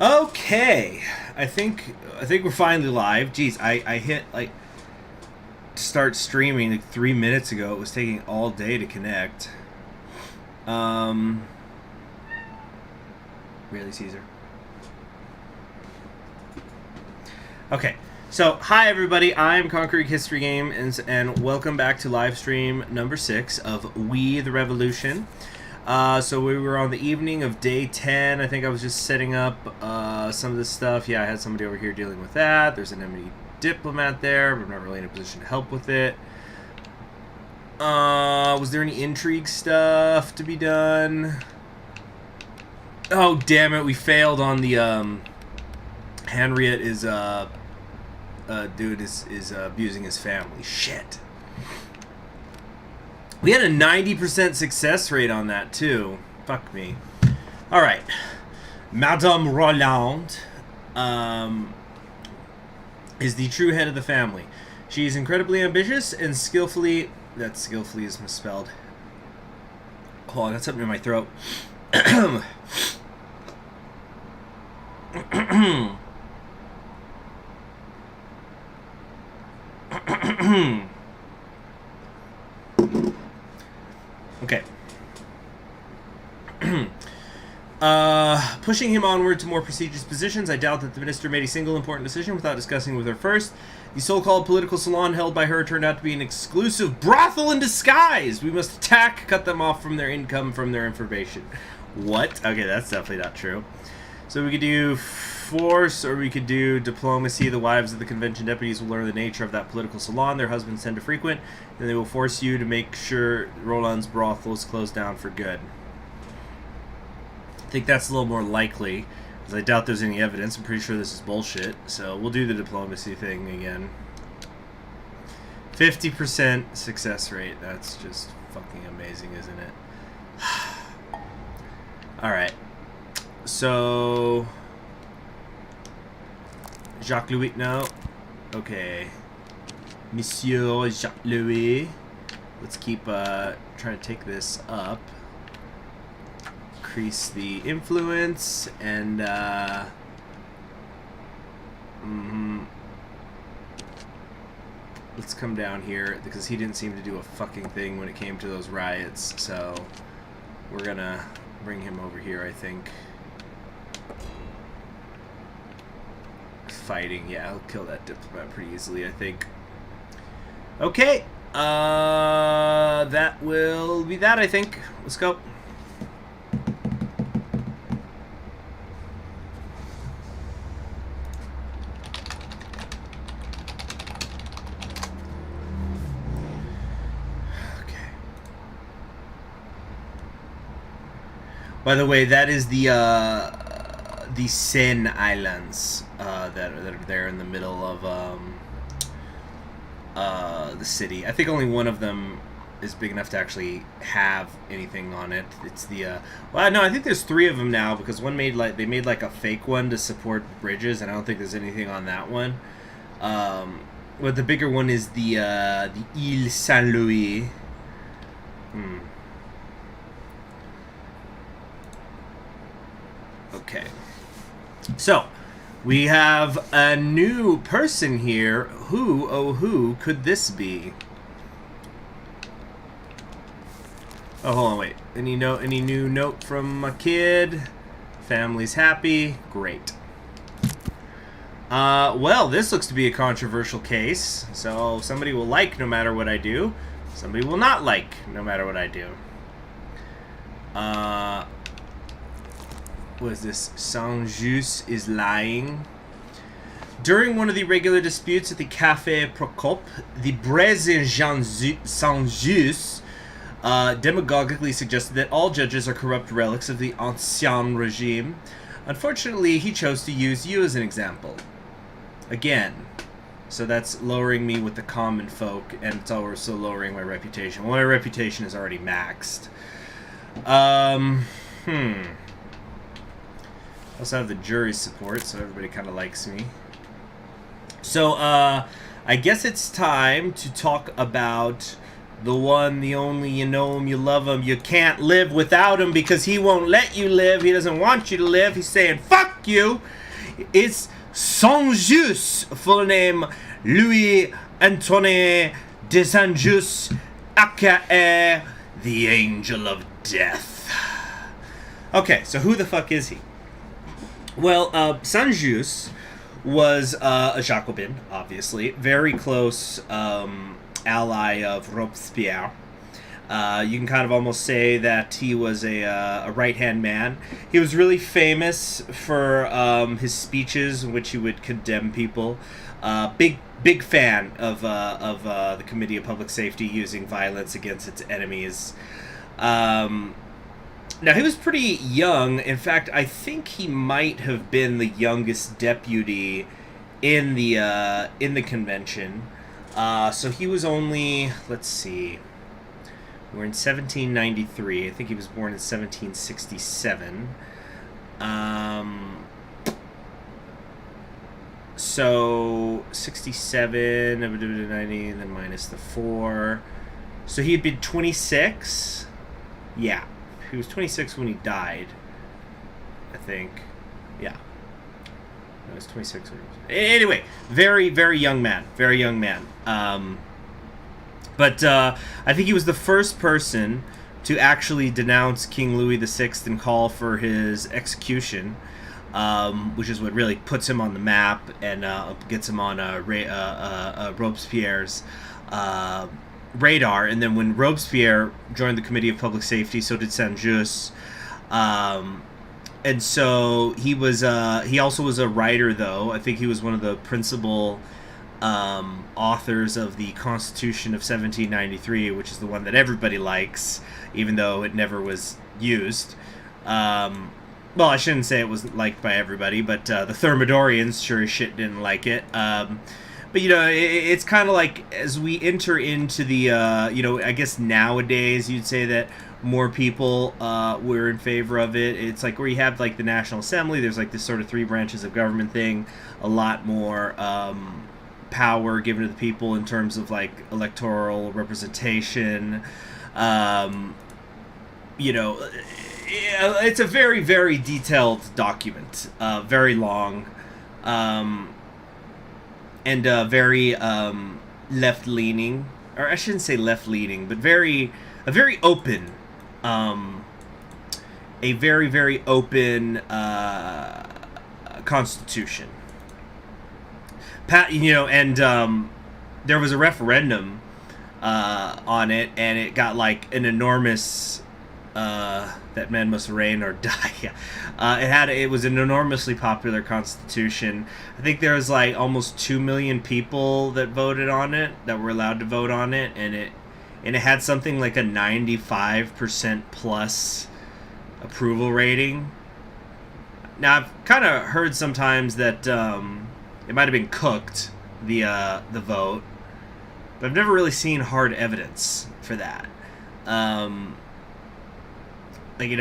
Okay, I think we're finally live. Jeez, I hit like start streaming like 3 minutes ago. It was taking all day to connect. Really, Caesar. Okay, so hi everybody. I'm Conquering History Game, and welcome back to live stream number 6 of We the Revolution. So we were on the evening of day 10. I think I was just setting up some of this stuff. Yeah, I had somebody over here dealing with that. There's an enemy diplomat there, but I'm not really in a position to help with it. Was there any intrigue stuff to be done? Oh, damn it. We failed on the, Henriette is, dude is abusing his family. Shit. We had a 90% success rate on that, too. Fuck me. Alright. Madame Roland is the true head of the family. She is incredibly ambitious and skillfully... That skillfully is misspelled. Hold on, I got something in my throat. Okay. Pushing him onward to more prestigious positions, I doubt that the minister made a single important decision without discussing with her first. The so-called political salon held by her turned out to be an exclusive brothel in disguise! We must attack, cut them off from their income, from their information. What? Okay, that's definitely not true. So we could do force, or we could do diplomacy. The wives of the convention deputies will learn the nature of that political salon their husbands tend to frequent, and they will force you to make sure Roland's brothel is closed down for good. I think that's a little more likely, because I doubt there's any evidence. I'm pretty sure this is bullshit, so we'll do the diplomacy thing again. 50% success rate. That's just fucking amazing, isn't it? Alright. So... Jacques-Louis, no. Okay. Monsieur Jacques-Louis. Let's keep trying to take this up. Increase the influence and let's come down here because he didn't seem to do a fucking thing when it came to those riots, so we're gonna bring him over here, I think. Fighting, yeah, I'll kill that diplomat pretty easily, I think. Okay, that will be that, I think. Let's go. By the way, that is the Seine Islands that are there in the middle of the city. I think only one of them is big enough to actually have anything on it. It's the well, no, I think there's 3 of them now because one made like a fake one to support bridges, and I don't think there's anything on that one. But the bigger one is the Ile Saint Louis. Okay, so we have a new person here. Who, oh who, could this be? Oh, hold on, wait. Any new note from a kid? Family's happy. Great. Well, this looks to be a controversial case. So somebody will like no matter what I do. Somebody will not like no matter what I do. What is this? Saint-Just is lying. During one of the regular disputes at the Café Procope, the Brésil Saint-Just demagogically suggested that all judges are corrupt relics of the Ancien Regime. Unfortunately, he chose to use you as an example. Again. So that's lowering me with the common folk, and it's also lowering my reputation. Well, my reputation is already maxed. I also have the jury's support, so everybody kind of likes me. So, I guess it's time to talk about the one, the only, you know him, you love him, you can't live without him because he won't let you live, he doesn't want you to live, he's saying, fuck fuck you. It's Saint-Just, full name Louis Antoine de Saint-Just, aka the Angel of Death. Okay, so who the fuck is he? Well, Saint-Just was a Jacobin, obviously, very close ally of Robespierre. You can kind of almost say that he was a right-hand man. He was really famous for his speeches in which he would condemn people. Big fan of the Committee of Public Safety using violence against its enemies. Now, he was pretty young. In fact, I think he might have been the youngest deputy in the convention. So he was only, let's see, we're in 1793. I think he was born in 1767. So 67, 90, then minus the 4. So he had been 26. Yeah. He was 26 when he died, I think. Yeah. He was 26. Anyway, very, very young man. Very young man. But I think he was the first person to actually denounce King Louis VI and call for his execution, which is what really puts him on the map and gets him on Robespierre's radar. And then when Robespierre joined the Committee of Public Safety, so did Saint-Just. And so he also was a writer, though. I think he was one of the principal authors of the Constitution of 1793, which is the one that everybody likes, even though it never was used. Well, I shouldn't say it was liked by everybody, but the Thermidorians sure as shit didn't like it. But, it's kind of like as we enter into the, I guess nowadays you'd say that more people were in favor of it. It's like where you have like the National Assembly, there's like this sort of 3 branches of government thing, a lot more power given to the people in terms of like electoral representation. It's a very, very detailed document, very long. And very left-leaning, or I shouldn't say left-leaning, but a very open, a very, very open constitution. And there was a referendum on it, and it got like an enormous that men must reign or die. It was an enormously popular constitution. I think there was like almost 2 million people that voted on it, that were allowed to vote on it, and it had something like a 95% plus approval rating. Now I've kind of heard sometimes that it might have been cooked, the vote, but I've never really seen hard evidence for that. It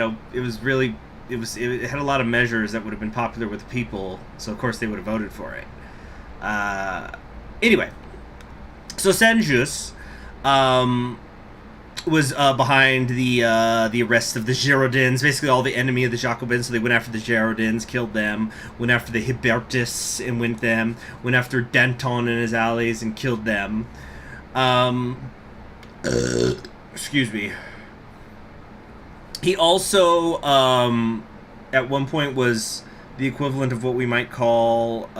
had a lot of measures that would have been popular with the people, so of course they would have voted for it. Anyway, so Saint-Just was behind the arrest of the Girondins, basically all the enemy of the Jacobins. So they went after the Girondins, killed them, went after the Hébertists and went after Danton and his allies and killed them. Excuse me. He also, at one point, was the equivalent of what we might call,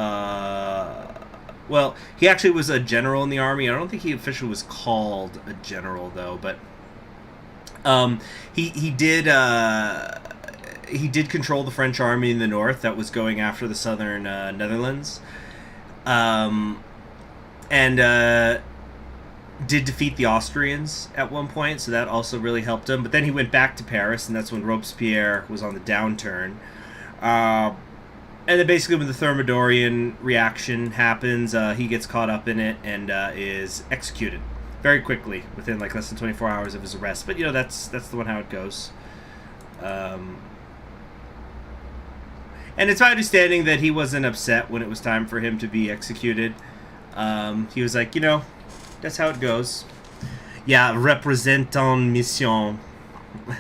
he actually was a general in the army. I don't think he officially was called a general, though, but he did control the French army in the north that was going after the southern Netherlands, and did defeat the Austrians at one point, so that also really helped him. But then he went back to Paris, and that's when Robespierre was on the downturn. And then basically when the Thermidorian reaction happens, he gets caught up in it and is executed very quickly, within like less than 24 hours of his arrest. But that's the one how it goes. And it's my understanding that he wasn't upset when it was time for him to be executed. He was like, that's how it goes. Yeah, représentant mission.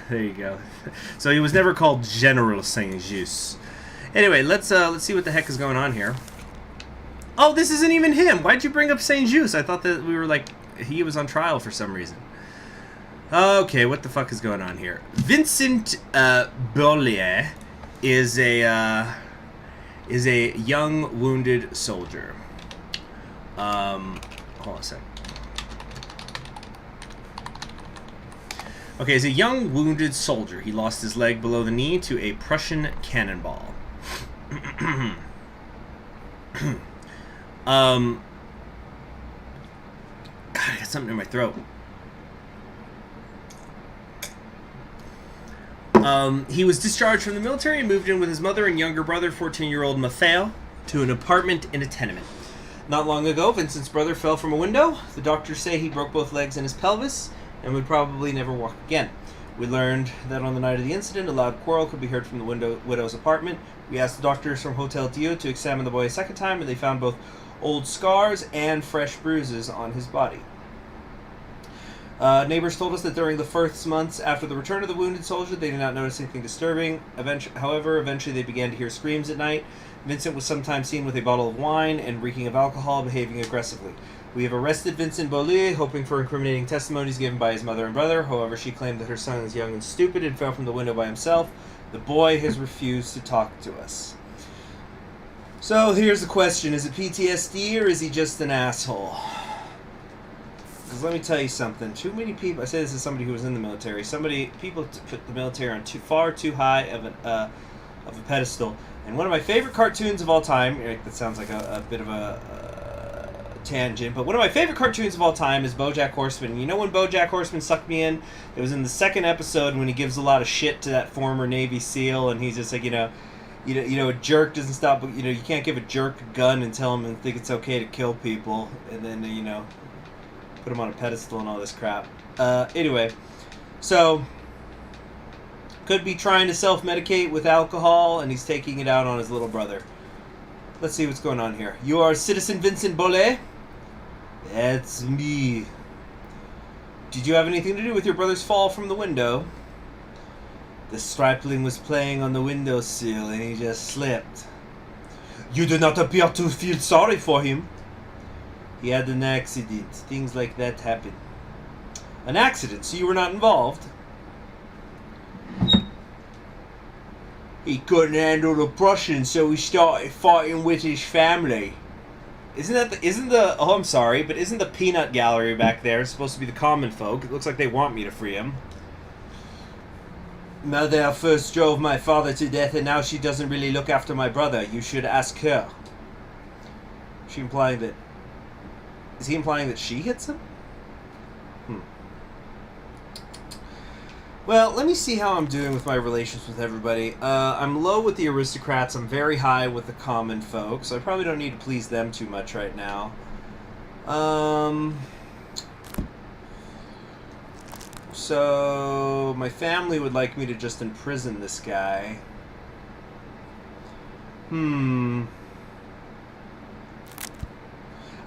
There you go. So he was never called General Saint-Just. Anyway, let's see what the heck is going on here. Oh, this isn't even him. Why'd you bring up Saint Just? I thought that we were like he was on trial for some reason. Okay, what the fuck is going on here? Vincent Berlier is a young wounded soldier. Hold on a sec. Okay, he's a young wounded soldier. He lost his leg below the knee to a Prussian cannonball. God, I got something in my throat. He was discharged from the military and moved in with his mother and younger brother, 14-year-old Matteo, to an apartment in a tenement. Not long ago, Vincent's brother fell from a window. The doctors say he broke both legs and his pelvis and would probably never walk again. We learned that on the night of the incident, a loud quarrel could be heard from the widow's apartment. We asked the doctors from Hotel Dio to examine the boy a second time, and they found both old scars and fresh bruises on his body. Neighbors told us that during the first months after the return of the wounded soldier, they did not notice anything disturbing. However, eventually they began to hear screams at night. Vincent was sometimes seen with a bottle of wine and reeking of alcohol, behaving aggressively. We have arrested Vincent Berlier, hoping for incriminating testimonies given by his mother and brother. However, she claimed that her son is young and stupid and fell from the window by himself. The boy has refused to talk to us. So here's the question. Is it PTSD or is he just an asshole? Because let me tell you something. Too many people, I say this as somebody who was in the military, people put the military on far too high of a pedestal. And one of my favorite cartoons of all time, that sounds like a bit of a tangent, but one of my favorite cartoons of all time is BoJack Horseman. And you know when BoJack Horseman sucked me in? It was in the second episode when he gives a lot of shit to that former Navy SEAL, and he's just like, a jerk doesn't stop. You can't give a jerk a gun and tell him and think it's okay to kill people, and then put him on a pedestal and all this crap. Anyway, so could be trying to self-medicate with alcohol, and he's taking it out on his little brother. Let's see what's going on here. You are Citizen Vincent Berlier? That's me. Did you have anything to do with your brother's fall from the window? The stripling was playing on the windowsill and he just slipped. You do not appear to feel sorry for him. He had an accident. Things like that happen. An accident? So you were not involved? He couldn't handle the Prussians, so he started fighting with his family. Isn't the peanut gallery back there supposed to be the common folk? It looks like they want me to free him. Mother first drove my father to death, and now she doesn't really look after my brother. You should ask her. Is he implying that she hits him? Well, let me see how I'm doing with my relations with everybody. I'm low with the aristocrats. I'm very high with the common folk, so I probably don't need to please them too much right now. So my family would like me to just imprison this guy. I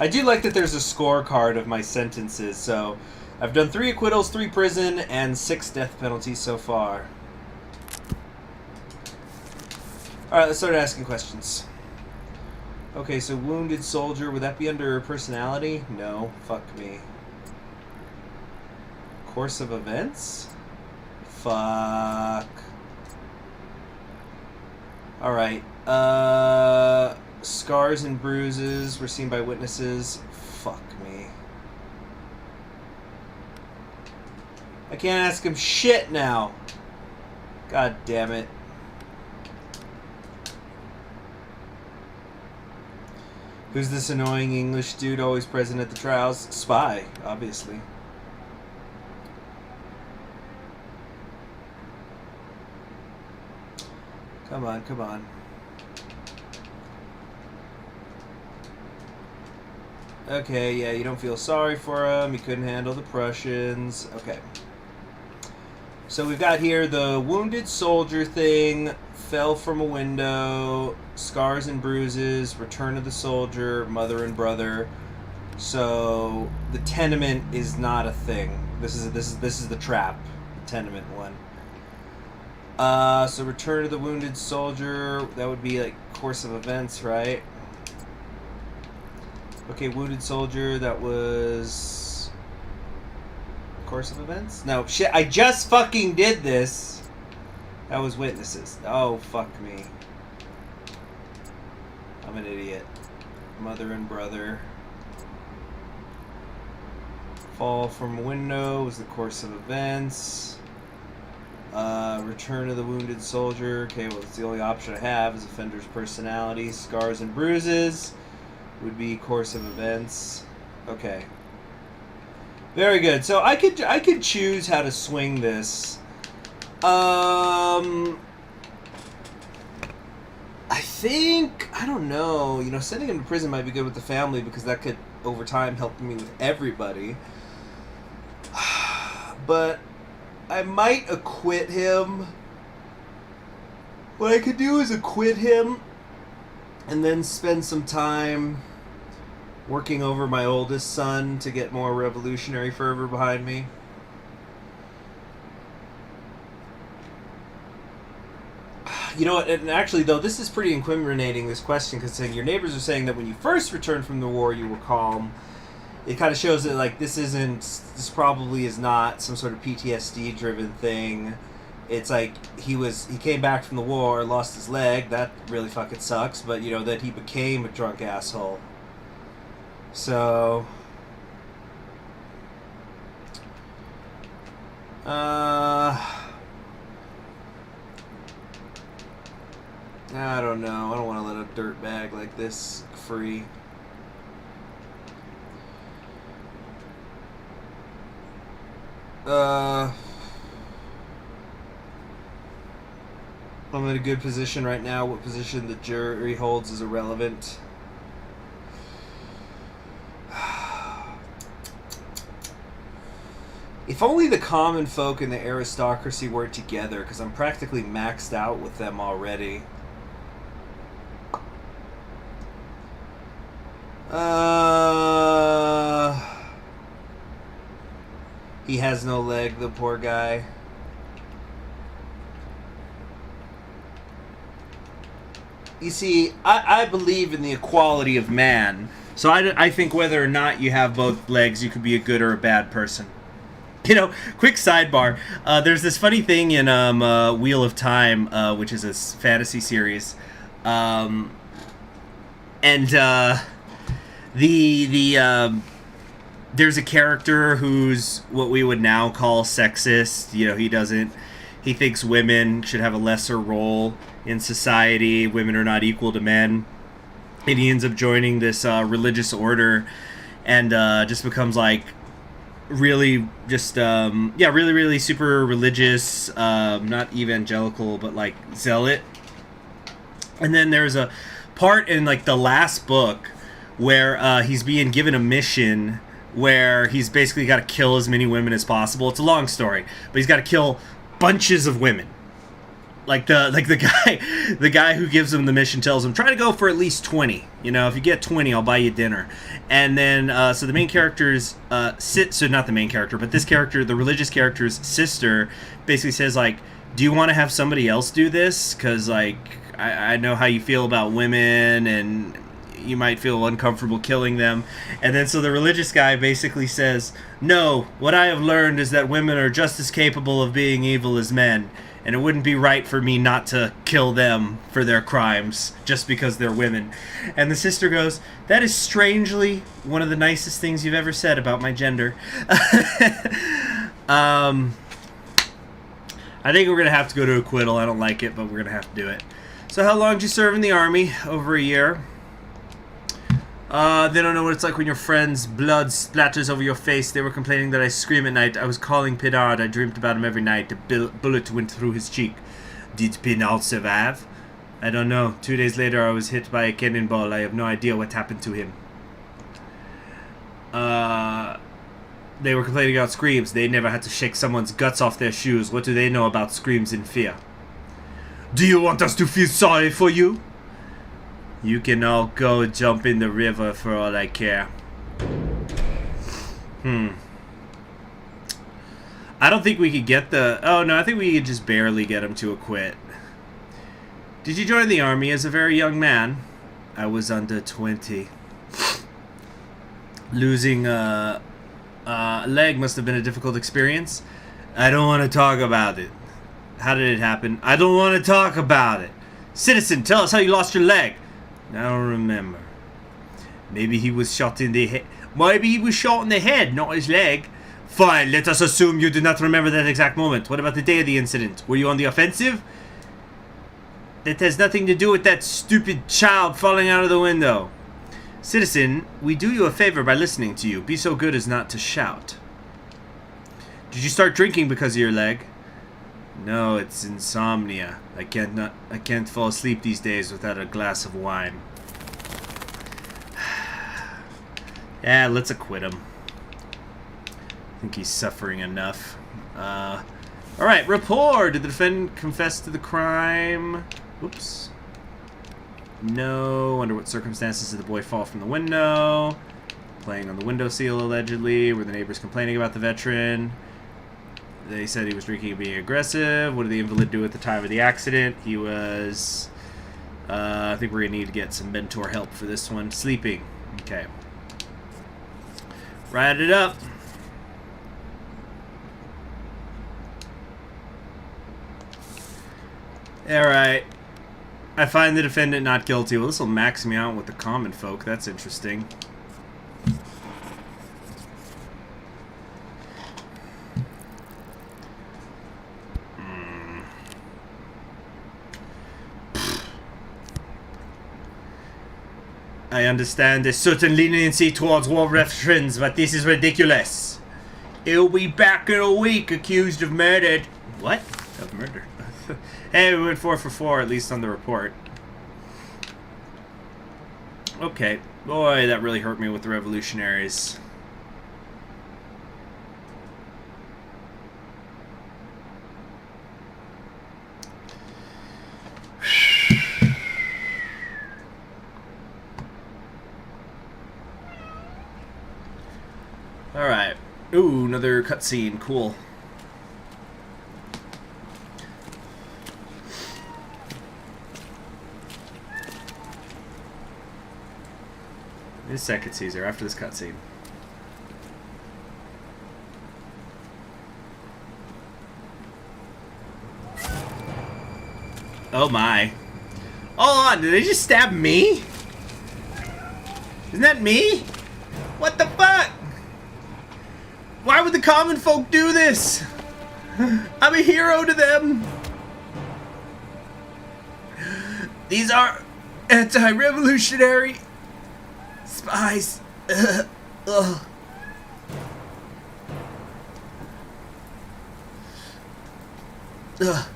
do like that there's a scorecard of my sentences, so I've done 3 acquittals, 3 prison, and 6 death penalties so far. Alright, let's start asking questions. Okay, so wounded soldier, would that be under personality? No, fuck me. Course of events? Fuck. Alright, scars and bruises were seen by witnesses. Fuck me. I can't ask him shit now. God damn it. Who's this annoying English dude always present at the trials? Spy, obviously. Come on, come on. Okay, yeah, you don't feel sorry for him. He couldn't handle the Prussians. Okay. So we've got here the wounded soldier thing, fell from a window, scars and bruises, return of the soldier, mother and brother. So the tenement is not a thing. This is the trap, the tenement one. So Return of the Wounded Soldier, that would be like course of events, right? Okay, Wounded Soldier, that was course of events? No, shit, I just fucking did this. That was Witnesses. Oh, fuck me. I'm an idiot. Mother and Brother. Fall from Window was the course of events. Return of the Wounded Soldier. Okay, well, it's the only option I have is Offender's Personality. Scars and Bruises would be course of events. Okay. Very good. So I could choose how to swing this. I think, I don't know, you know, sending him to prison might be good with the family because that could over time help me with everybody. But I might acquit him. What I could do is acquit him and then spend some time working over my oldest son to get more revolutionary fervor behind me. You know what, and actually, though, this is pretty incriminating, this question, because your neighbors are saying that when you first returned from the war, you were calm. It kind of shows that, like, this probably is not some sort of PTSD-driven thing. It's like, he came back from the war, lost his leg, that really fucking sucks, but, you know, that he became a drunk asshole. So... I don't know. I don't want to let a dirtbag like this free. I'm in a good position right now. What position the jury holds is irrelevant. If only the common folk and the aristocracy were together, because I'm practically maxed out with them already. He has no leg, the poor guy. You see, I believe in the equality of man. So I think whether or not you have both legs, you could be a good or a bad person. You know, quick sidebar. There's this funny thing in Wheel of Time, which is a fantasy series. There's a character who's what we would now call sexist. You know, he thinks women should have a lesser role in society. Women are not equal to men. And he ends up joining this religious order and just becomes like really just, really super religious, not evangelical, but like zealot. And then there's a part in like the last book where he's being given a mission where he's basically got to kill as many women as possible. It's a long story, but he's got to kill bunches of women. Like the guy who gives him the mission tells him, try to go for at least 20. You know, if you get 20, I'll buy you dinner. And then, so the main character's, so not the main character, but this character, the religious character's sister, basically says, like, do you want to have somebody else do this? Because, like, I know how you feel about women, and you might feel uncomfortable killing them. And then so the religious guy basically says, no, what I have learned is that women are just as capable of being evil as men, and it wouldn't be right for me not to kill them for their crimes just because they're women. And the sister goes, that is strangely one of the nicest things you've ever said about my gender. I think we're going to have to go to acquittal. I don't like it, but we're going to have to do it. So how long did you serve in the army? Over a year. They don't know what it's like when your friend's blood splatters over your face. They were complaining that I scream at night. I was calling Pinard. I dreamed about him every night. A bullet went through his cheek. Did Pinard survive? I don't know. 2 days later, I was hit by a cannonball. I have no idea what happened to him. They were complaining about screams. They never had to shake someone's guts off their shoes. What do they know about screams in fear? Do you want us to feel sorry for you? You can all go jump in the river for all I care. I don't think we could get the... Oh, no, I think we could just barely get him to acquit. Did you join the army as a very young man? I was under 20. Losing a leg must have been a difficult experience. I don't want to talk about it. How did it happen? I don't want to talk about it. Citizen, tell us how you lost your leg. I don't remember. Maybe he was shot in the head. Maybe he was shot in the head, not his leg. Fine, let us assume you do not remember that exact moment. What about the day of the incident? Were you on the offensive? That has nothing to do with that stupid child falling out of the window. Citizen, we do you a favor by listening to you. Be so good as not to shout. Did you start drinking because of your leg? No, it's insomnia. I can't fall asleep these days without a glass of wine. Yeah, let's acquit him. I think he's suffering enough. Alright, rapport! Did the defendant confess to the crime? Oops. No. Under what circumstances did the boy fall from the window? Playing on the windowsill, allegedly. Were the neighbors complaining about the veteran? They said he was drinking and being aggressive. What did the invalid do at the time of the accident? He was... I think we're going to need to get some mentor help for this one. Sleeping. Okay. Write it up. Alright. I find the defendant not guilty. Well, this will max me out with the common folk. That's interesting. I understand a certain leniency towards war veterans, but this is ridiculous. He'll be back in a week, accused of murder. What? Of murder? Hey, we went 4 for 4, at least on the report. Okay. Boy, that really hurt me with the revolutionaries. Alright. Ooh, another cutscene. Cool. In a second, Caesar, after this cutscene. Oh my. Hold on, did they just stab me? Isn't that me? What the fuck? Why would the common folk do this? I'm a hero to them. These are anti-revolutionary spies. Ugh. Ugh.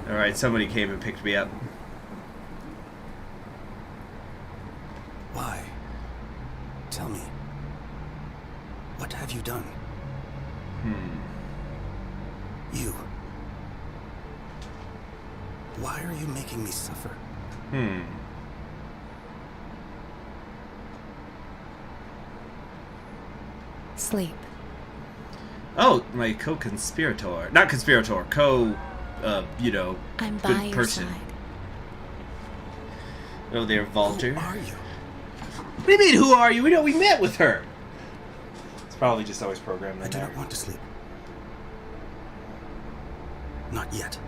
Alright, somebody came and picked me up. Why? Tell me. What have you done? You. Why are you making me suffer? Sleep. Oh, my co-conspirator. Not conspirator, you know, I'm good by your person. side. Oh, there, Walter. Who are you? What do you mean, who are you? We met with her. It's probably just always programmed in I do there. not want to sleep. Not yet.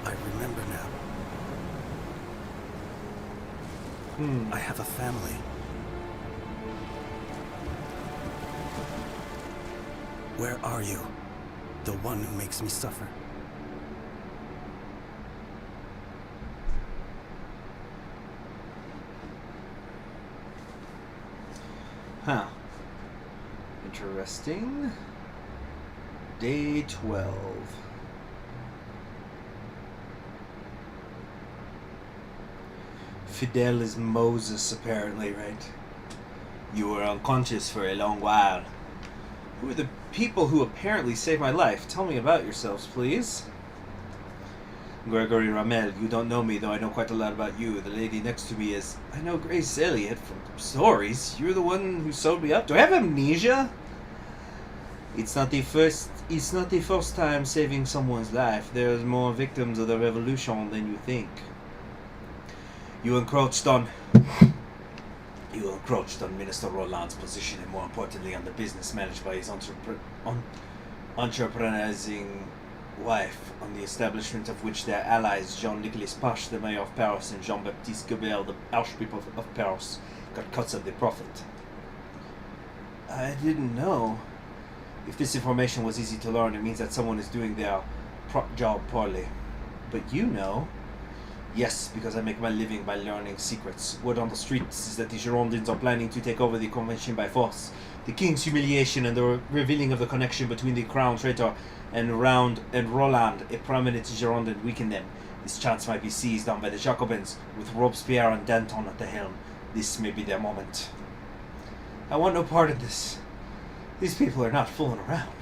I remember now. I have a family. Where are you? The one who makes me suffer. Huh. Interesting. Day 12. Fidel is Moses, apparently, right? You were unconscious for a long while. Who are the people who apparently saved my life? Tell me about yourselves, please. Gregory Ramel, you don't know me, though I know quite a lot about you. The lady next to me is... I know Grace Elliott from stories. You're the one who sewed me up. Do I have amnesia? It's not the first time saving someone's life. There's more victims of the revolution than you think. You encroached on Minister Roland's position, and more importantly on the business managed by his entrepreneurizing wife, on the establishment of which their allies Jean-Nicolas Pache, the mayor of Paris, and Jean-Baptiste Gobert, the Archbishop of Paris, got cuts of the profit. I didn't know. If this information was easy to learn, it means that someone is doing their job poorly. But you know. Yes, because I make my living by learning secrets. Word on the streets is that the Girondins are planning to take over the convention by force. The king's humiliation and the revealing of the connection between the crown traitor and Roland, a prominent Girondin, weakened them. This chance might be seized on by the Jacobins, with Robespierre and Danton at the helm. This may be their moment. I want no part of this. These people are not fooling around.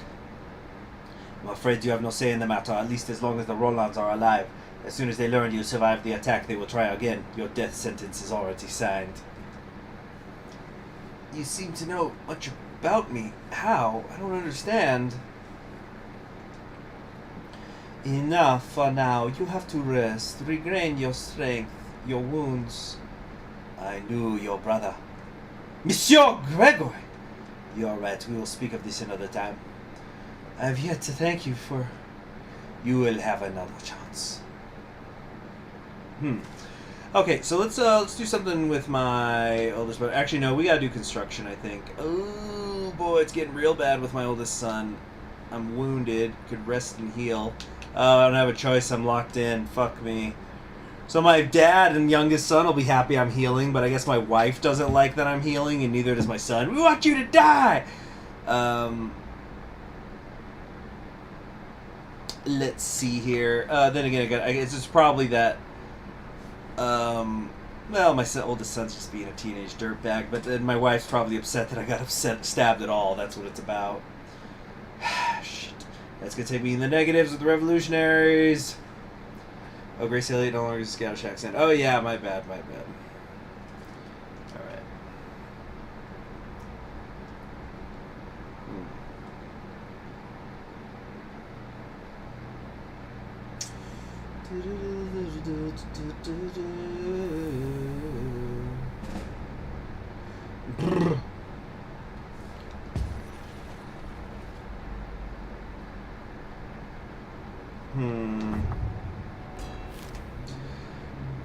I'm afraid you have no say in the matter, at least as long as the Rolands are alive. As soon as they learn you survived the attack, they will try again. Your death sentence is already signed. You seem to know much about me. How? I don't understand. Enough for now. You have to rest. Regain your strength. Your wounds. I knew your brother. Monsieur Gregory! You are right. We will speak of this another time. I have yet to thank you for... You will have another chance. Okay, so let's do something with my oldest brother. Actually, no, we gotta do construction, I think. Oh boy, it's getting real bad with my oldest son. I'm wounded. Could rest and heal. I don't have a choice. I'm locked in. Fuck me. So my dad and youngest son will be happy I'm healing, but I guess my wife doesn't like that I'm healing, and neither does my son. We want you to die! Let's see here. Then again, I guess it's probably that... well, my oldest son's just being a teenage dirtbag, but then my wife's probably upset that I got stabbed at all. That's what it's about. Shit. That's gonna take me in the negatives with the revolutionaries. Oh, Grace Elliott no longer uses Scottish accent. Oh yeah, my bad. Alright.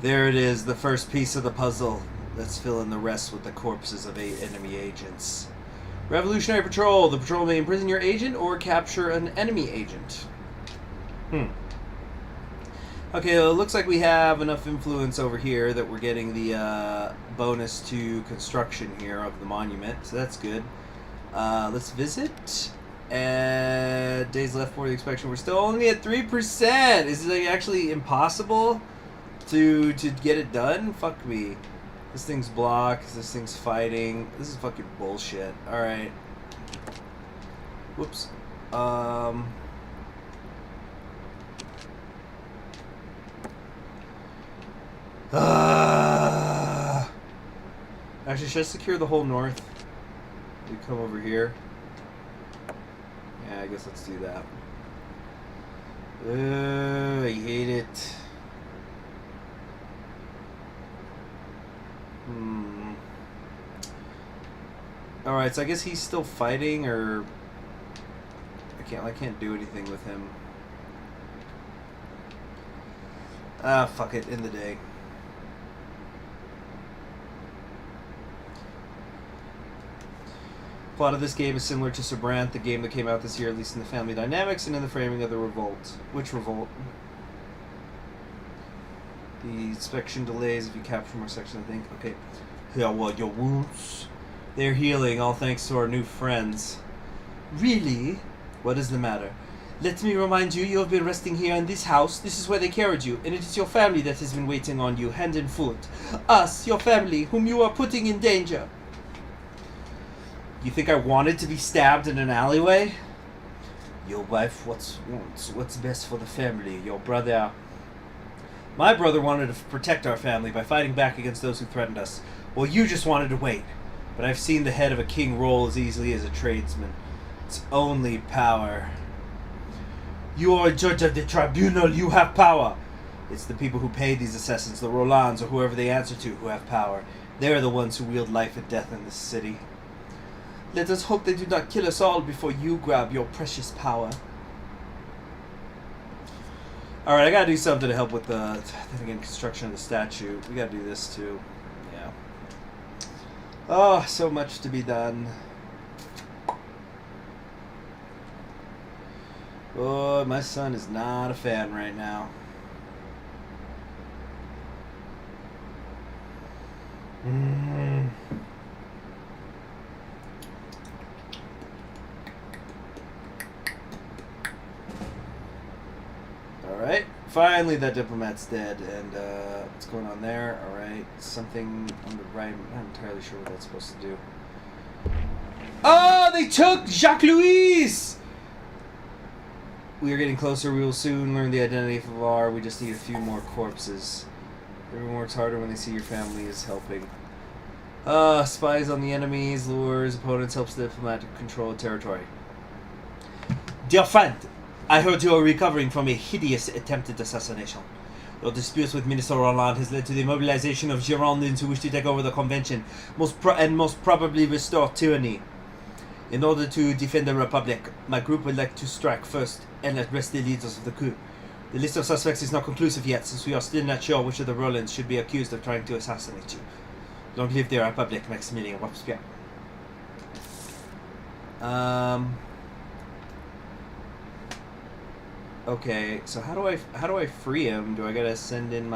There it is, the first piece of the puzzle. Let's fill in the rest with the corpses of 8 enemy agents. Revolutionary Patrol. The patrol may imprison your agent or capture an enemy agent. Okay, well, it looks like we have enough influence over here that we're getting the bonus to construction here of the monument, so that's good. Let's visit. And days left for the inspection. We're still only at 3%. Is it actually impossible to get it done? Fuck me. This thing's blocked. This thing's fighting. This is fucking bullshit. All right. Whoops. Actually, should I secure the whole north? We come over here. Yeah, I guess let's do that. I hate it. Alright, so I guess he's still fighting, or... I can't do anything with him. Ah, fuck it, in the day. Plot of this game is similar to Sobranth, the game that came out this year, at least in the family dynamics and in the framing of the revolt. Which revolt? The inspection delays if you capture more sections, I think. Okay. Yeah, well, your wounds. They're healing, all thanks to our new friends. Really? What is the matter? Let me remind you, you have been resting here in this house. This is where they carried you, and it is your family that has been waiting on you, hand and foot. Us, your family, whom you are putting in danger. You think I wanted to be stabbed in an alleyway? Your wife wants what's best for the family. Your brother My brother wanted to protect our family by fighting back against those who threatened us. Well, you just wanted to wait. But I've seen the head of a king roll as easily as a tradesman. It's only power. You are a judge of the tribunal. You have power. It's the people who pay these assassins, the Rolands, or whoever they answer to, who have power. They're the ones who wield life and death in this city. Let us hope they do not kill us all before you grab your precious power. Alright, I gotta do something to help with the construction of the statue. We gotta do this too. Yeah. Oh, so much to be done. Oh, my son is not a fan right now. Alright, finally that diplomat's dead, and what's going on there? Alright, something on the right, I'm not entirely sure what that's supposed to do. Oh, they took Jacques-Louis! We are getting closer, we will soon learn the identity of Var, we just need a few more corpses. Everyone works harder when they see your family is helping. Spies on the enemies, lures, opponents, helps the diplomat to control a territory. Dear friend, I heard you are recovering from a hideous attempted assassination. Your disputes with Minister Roland has led to the mobilization of Girondins who wish to take over the convention, most probably restore tyranny. In order to defend the Republic, my group would like to strike first and arrest the leaders of the coup. The list of suspects is not conclusive yet, since we are still not sure which of the Rolands should be accused of trying to assassinate you. Long live the Republic, Maximilien Robespierre. Okay, so how do I free him? Do I gotta send in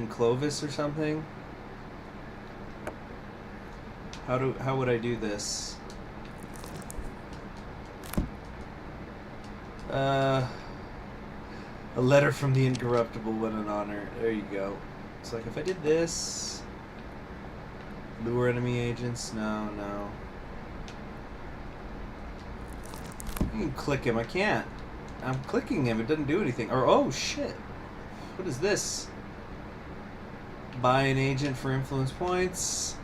Clovis or something? How would I do this? A letter from the Incorruptible, what an honor. There you go. It's like if I did this, lure enemy agents. No. I can click him. I can't. I'm clicking him. It doesn't do anything. Or oh shit! What is this? Buy an agent for influence points.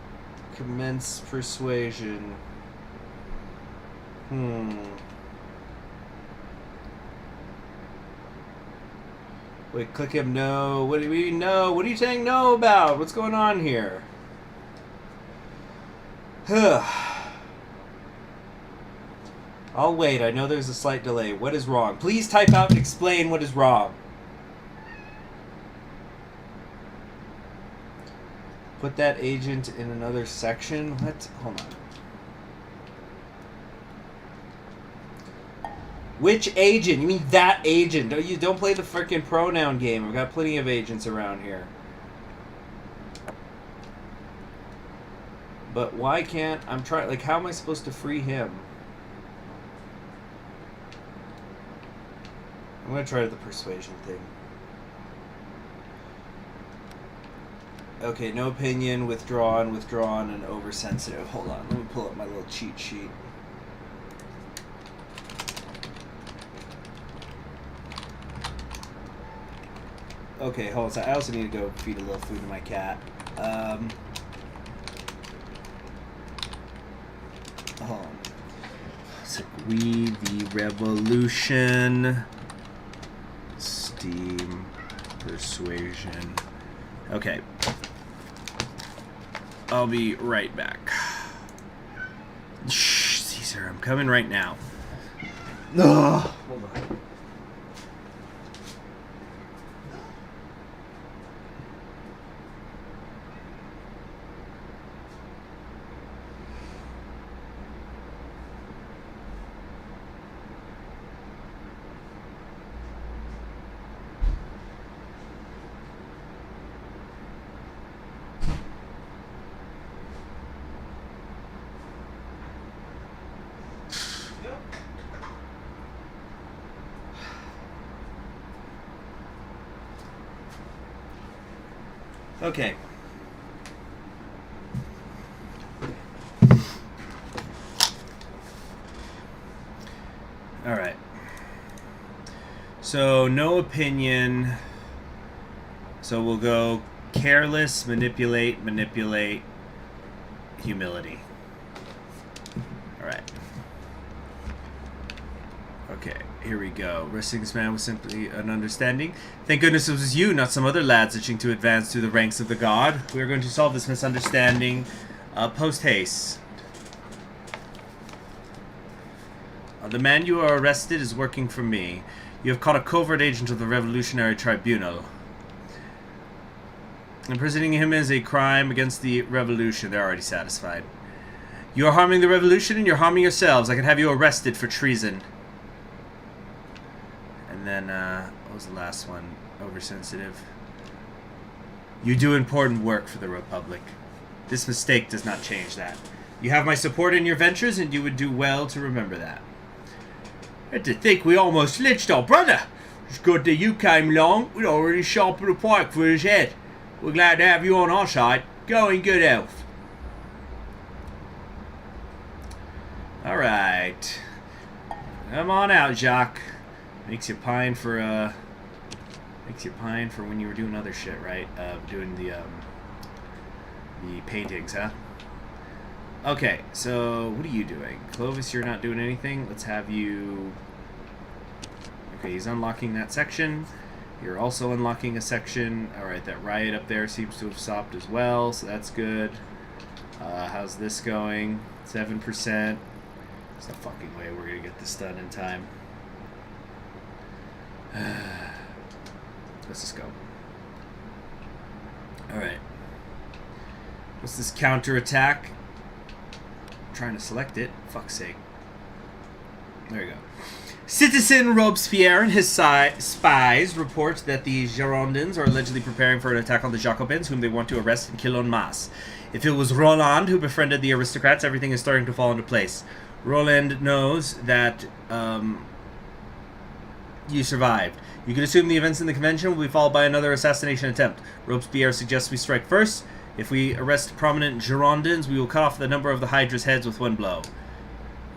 Commence persuasion. Wait, click him. No. What do we know? What are you saying no about? What's going on here? I'll wait. I know there's a slight delay. What is wrong? Please type out and explain what is wrong. Put that agent in another section. What? Hold on. Which agent? You mean that agent? Don't play the frickin' pronoun game. I've got plenty of agents around here. But why can't I'm trying? Like, how am I supposed to free him? I'm gonna try the persuasion thing. Okay, no opinion, withdrawn, and oversensitive. Hold on, let me pull up my little cheat sheet. Okay, hold on. I also need to go feed a little food to my cat. Hold on. It's like We the Revolution. Steam. Persuasion. Okay. I'll be right back. Shh, Caesar, I'm coming right now. Ugh. Hold on. Okay. All right. So, no opinion. So we'll go careless, manipulate, humility. Alright. Okay, here we go. Arresting this man was simply an understanding. Thank goodness it was you, not some other lads itching to advance through the ranks of the god. We are going to solve this misunderstanding post-haste. The man you are arrested is working for me. You have caught a covert agent of the Revolutionary Tribunal. Imprisoning him is a crime against the revolution. They're already satisfied. You are harming the revolution and you're harming yourselves. I can have you arrested for treason. And then, what was the last one? Oversensitive. You do important work for the Republic. This mistake does not change that. You have my support in your ventures, and you would do well to remember that. And to think we almost lynched our brother. It's good that you came along. We'd already sharpened a pike for his head. We're glad to have you on our side. Go in good health. Alright. Come on out, Jacques. Makes you pine for when you were doing other shit, right? Doing the paintings, huh? Okay, so what are you doing? Clovis, you're not doing anything. Let's have you... Okay, he's unlocking that section. You're also unlocking a section. Alright, that riot up there seems to have stopped as well, so that's good. How's this going? 7%. There's no fucking way we're gonna get this done in time. Let's just go. Alright. What's this counterattack? I'm trying to select it. Fuck's sake. There you go. Citizen Robespierre and his spies report that the Girondins are allegedly preparing for an attack on the Jacobins, whom they want to arrest and kill en masse. If it was Roland who befriended the aristocrats, everything is starting to fall into place. Roland knows that you survived. You can assume the events in the convention will be followed by another assassination attempt. Robespierre suggests we strike first. If we arrest prominent Girondins, we will cut off the number of the Hydra's heads with one blow.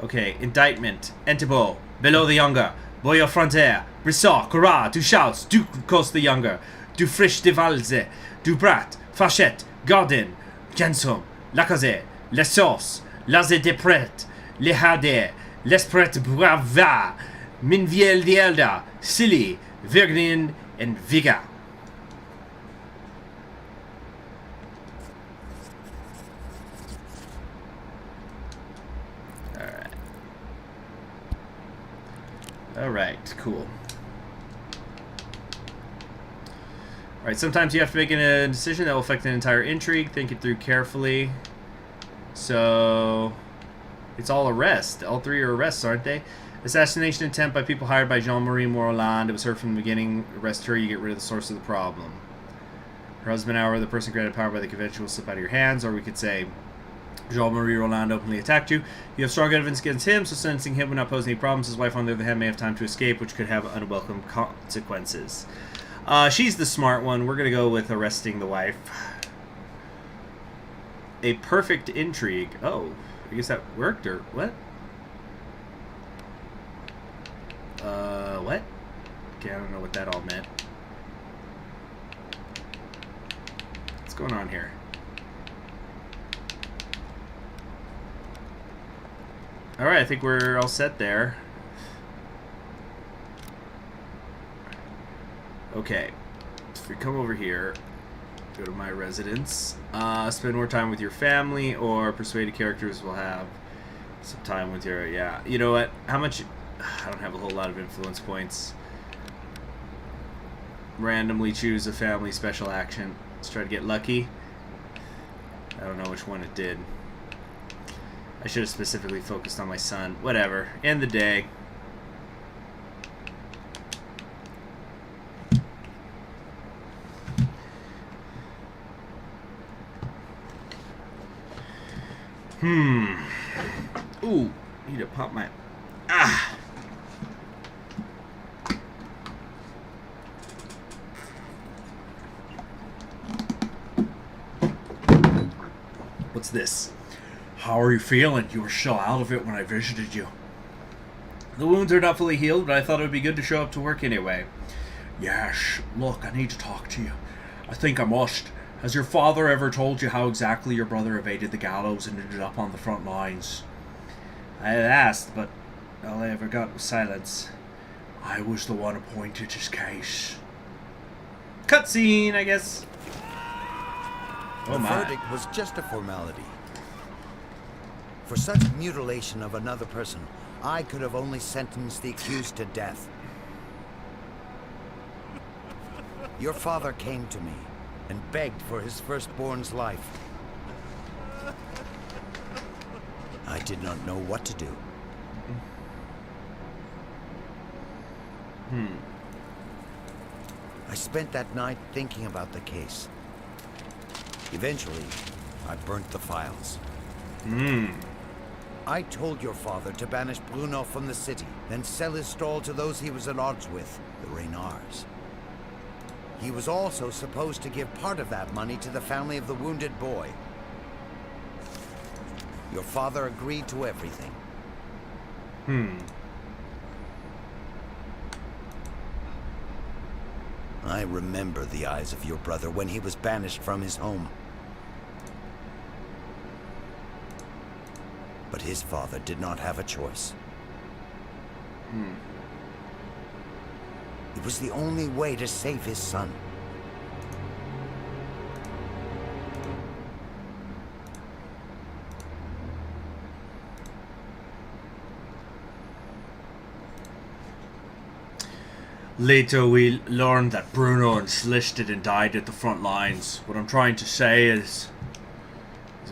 Okay, indictment. Entebot, Belot the Younger, Boyer Frontier, Brissot, Corrat, Duchaus, Ducos the Younger, Dufriche de Valze, Dubrat, Fachette, Gardin, Gensum, Lacazette, Lessos, Lazé des Prêtres, Les Hardet, L'Esprit Brava, Minviel the Elder, Silly, Virgin, and Viga. Alright, cool. Alright, sometimes you have to make a decision that will affect an entire intrigue. Think it through carefully. So, it's all arrests. All three are arrests, aren't they? Assassination attempt by people hired by Jean-Marie Roland. It was heard from the beginning. Arrest her, you get rid of the source of the problem. Her husband, however, the person granted power by the convention will slip out of your hands. Or we could say, Jean-Marie Roland openly attacked you. You have strong evidence against him, so sentencing him would not pose any problems. His wife, on the other hand, may have time to escape, which could have unwelcome consequences. She's the smart one. We're going to go with arresting the wife. A perfect intrigue. Oh, I guess that worked, or what? What? Okay, I don't know what that all meant. What's going on here? Alright, I think we're all set there. Okay. If we come over here, go to my residence, spend more time with your family, or persuaded characters will have some time with your... Yeah, you know what? How much... I don't have a whole lot of influence points. Randomly choose a family special action. Let's try to get lucky. I don't know which one it did. I should have specifically focused on my son. Whatever. End the day. Ooh. Need to pop my... Ah! What's this? How are you feeling? You were still out of it when I visited you. The wounds are not fully healed, but I thought it would be good to show up to work anyway. Yes, look, I need to talk to you. I think I must. Has your father ever told you how exactly your brother evaded the gallows and ended up on the front lines? I had asked, but all I ever got was silence. I was the one appointed his case. Cutscene, I guess. The verdict was just a formality. For such mutilation of another person, I could have only sentenced the accused to death. Your father came to me and begged for his firstborn's life. I did not know what to do. I spent that night thinking about the case. Eventually, I burnt the files. I told your father to banish Bruno from the city, then sell his stall to those he was at odds with, the Reynards. He was also supposed to give part of that money to the family of the wounded boy. Your father agreed to everything. I remember the eyes of your brother when he was banished from his home. But his father did not have a choice. It was the only way to save his son. Later we learned that Bruno enlisted and died at the front lines. What I'm trying to say is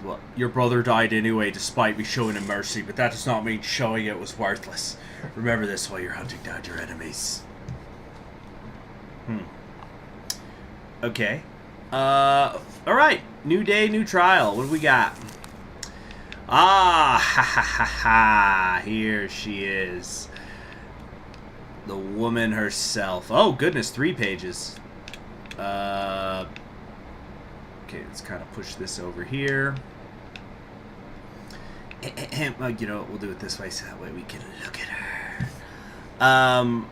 well, your brother died anyway despite me showing him mercy, but that does not mean showing it was worthless. Remember this while you're hunting down your enemies. Okay. Alright. New day, new trial. What do we got? Ah, ha ha ha ha. Here she is. The woman herself. Oh, goodness, 3 pages. Okay, let's kind of push this over here. Well, you know what, we'll do it this way so that way we can look at her.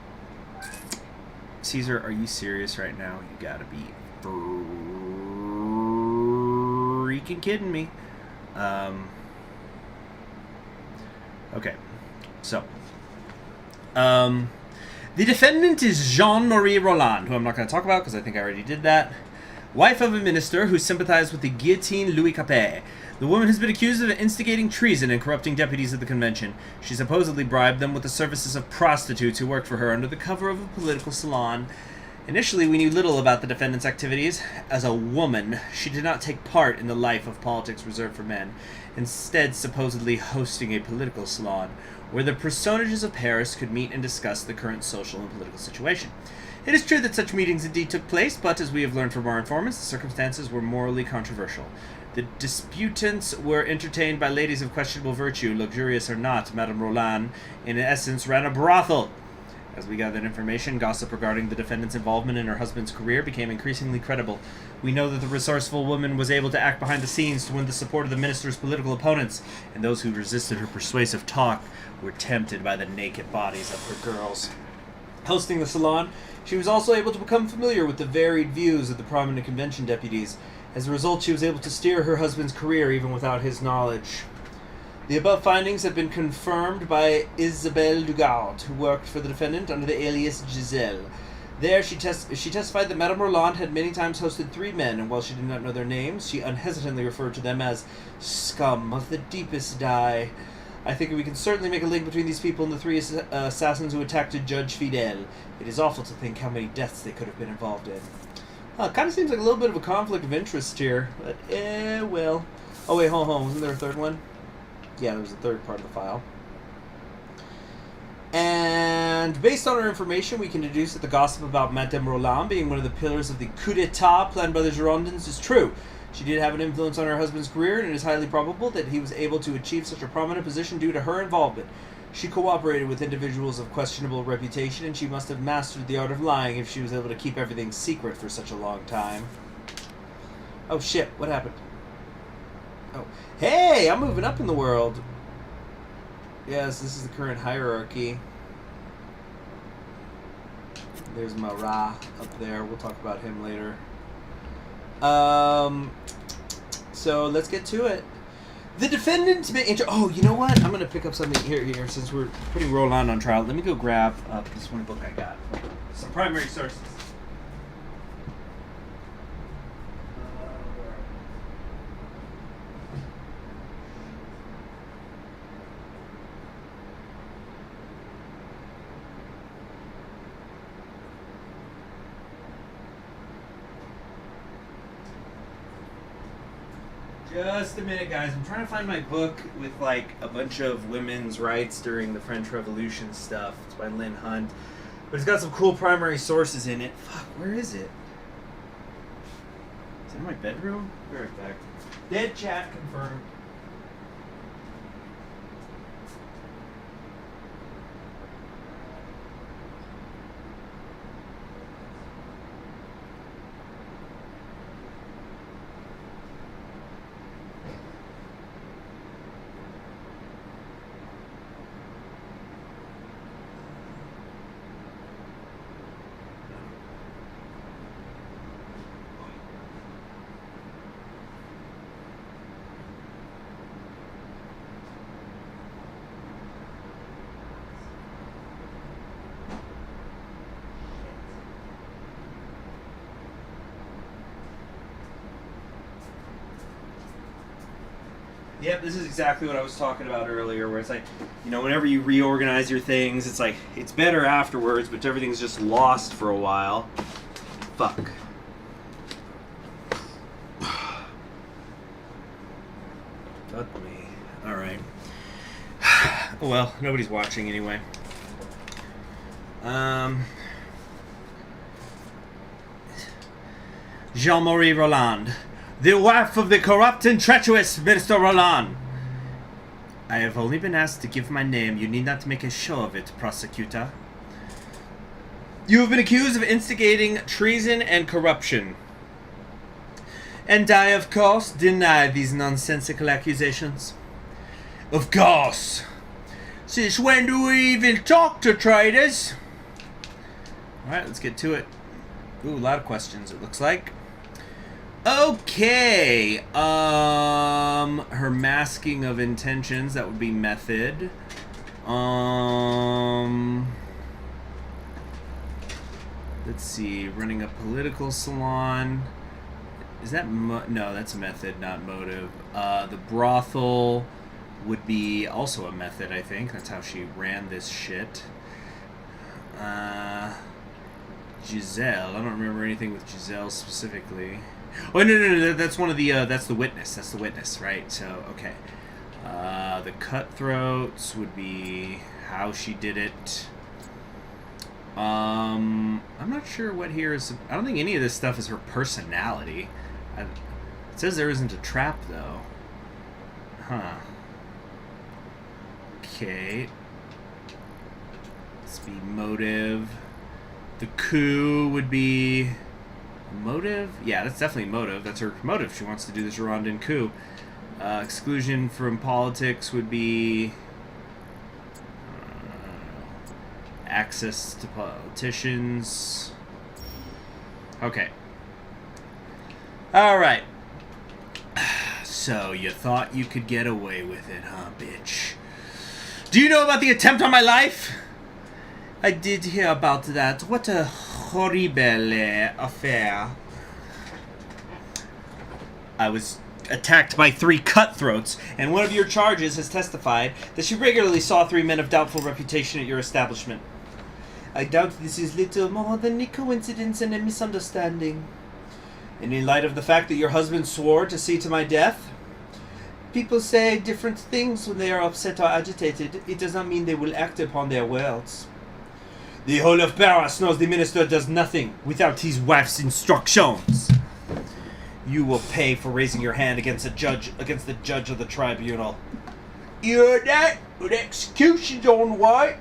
Caesar, are you serious right now? You gotta be freaking kidding me. Okay, so. The defendant is Jean-Marie Roland, who I'm not going to talk about because I think I already did that. Wife of a minister who sympathized with the guillotine Louis Capet. The woman has been accused of instigating treason and corrupting deputies of the convention. She supposedly bribed them with the services of prostitutes who worked for her under the cover of a political salon. Initially, we knew little about the defendant's activities. As a woman, she did not take part in the life of politics reserved for men, instead supposedly hosting a political salon, where the personages of Paris could meet and discuss the current social and political situation. It is true that such meetings indeed took place, but as we have learned from our informants, the circumstances were morally controversial. The disputants were entertained by ladies of questionable virtue, luxurious or not. Madame Roland, in essence, ran a brothel. As we gathered information, gossip regarding the defendant's involvement in her husband's career became increasingly credible. We know that the resourceful woman was able to act behind the scenes to win the support of the minister's political opponents, and those who resisted her persuasive talk were tempted by the naked bodies of her girls. Hosting the salon, she was also able to become familiar with the varied views of the prominent convention deputies. As a result, she was able to steer her husband's career even without his knowledge. The above findings have been confirmed by Isabelle Dugard, who worked for the defendant under the alias Giselle. There, she testified that Madame Roland had many times hosted 3 men, and while she did not know their names, she unhesitantly referred to them as scum of the deepest dye. I think we can certainly make a link between these people and the 3 assassins who attacked Judge Fidel. It is awful to think how many deaths they could have been involved in. It kind of seems like a little bit of a conflict of interest here, but well. Oh wait, hold on, wasn't there a 3rd one? Yeah, there was a 3rd part of the file. And based on our information, we can deduce that the gossip about Madame Roland being one of the pillars of the coup d'etat planned by the Girondins is true. She did have an influence on her husband's career, and it is highly probable that he was able to achieve such a prominent position due to her involvement. She cooperated with individuals of questionable reputation, and she must have mastered the art of lying if she was able to keep everything secret for such a long time. Oh shit, what happened? Oh, hey, I'm moving up in the world. Yes, this is the current hierarchy. There's Marat up there. We'll talk about him later. So let's get to it. The defendant may enter. Oh, you know what? I'm gonna pick up something here. Since we're putting Roland on trial, let me go grab this one book I got. Some primary sources. Just a minute, guys. I'm trying to find my book with like a bunch of women's rights during the French Revolution stuff. It's by Lynn Hunt. But it's got some cool primary sources in it. Fuck, where is it? Is it in my bedroom? Be right back. Dead chat confirmed. Yep, this is exactly what I was talking about earlier, where it's like, you know, whenever you reorganize your things, it's like, it's better afterwards, but everything's just lost for a while. Fuck. Fuck me. Alright. Well, nobody's watching anyway. Jean-Marie Roland, the wife of the corrupt and treacherous Minister Roland. I have only been asked to give my name. You need not make a show of it, prosecutor. You have been accused of instigating treason and corruption. And I, of course, deny these nonsensical accusations. Of course. Since when do we even talk to traitors? Alright, let's get to it. Ooh, a lot of questions, it looks like. Okay, her masking of intentions, that would be method. Let's see, running a political salon. Is that, no, that's method, not motive. The brothel would be also a method, I think. That's how she ran this shit. Giselle, I don't remember anything with Giselle specifically. Oh, no, that's one of the, that's the witness. That's the witness, right? So, okay. The cutthroats would be how she did it. I'm not sure what here is... I don't think any of this stuff is her personality. It says there isn't a trap, though. Huh. Okay. Let's be motive. The coup would be... motive? Yeah, that's definitely motive. That's her motive. She wants to do this Rwandan coup. Exclusion from politics would be access to politicians. Okay. Alright. So, you thought you could get away with it, huh, bitch? Do you know about the attempt on my life? I did hear about that. What a horrible affair. I was attacked by 3 cutthroats, and one of your charges has testified that she regularly saw 3 men of doubtful reputation at your establishment. I doubt this is little more than a coincidence and a misunderstanding. And in light of the fact that your husband swore to see to my death, people say different things when they are upset or agitated. It does not mean they will act upon their words. The whole of Paris knows the minister does nothing without his wife's instructions. You will pay for raising your hand against the judge of the tribunal. You heard that? With execution's on the way.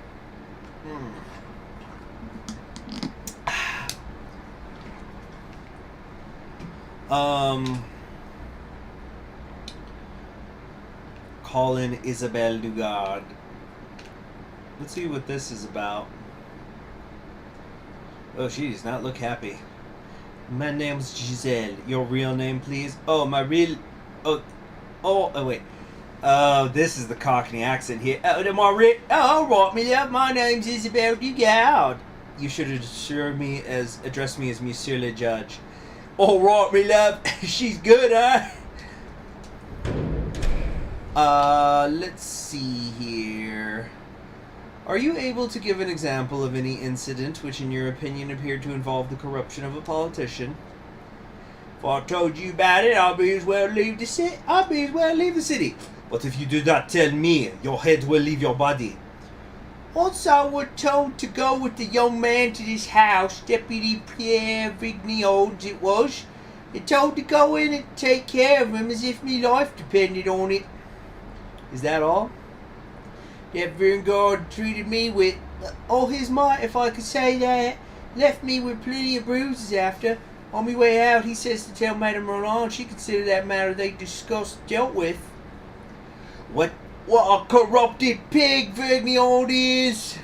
Call in Isabelle Dugard. Let's see what this is about. Oh, she does not look happy. My name's Giselle. Your real name, please? Oh, my real... Oh, wait. Oh, this is the Cockney accent here. Oh, right, me love. My name's Isabel Dugard. You should address me as Monsieur le Judge. All right, me love. She's good, huh? Let's see here. Are you able to give an example of any incident which, in your opinion, appeared to involve the corruption of a politician? If I told you about it, I'll be as well leave the city. But if you do not tell me, your head will leave your body. Once I was told to go with the young man to this house, Deputy Pierre Vigneaud it was. He told to go in and take care of him as if my life depended on it. Is that all? That Vanguard treated me with all his might, if I could say that. Left me with plenty of bruises after. On my way out, he says to tell Madame Roland she considered that matter they discussed dealt with. What a corrupted pig Vigneaud is!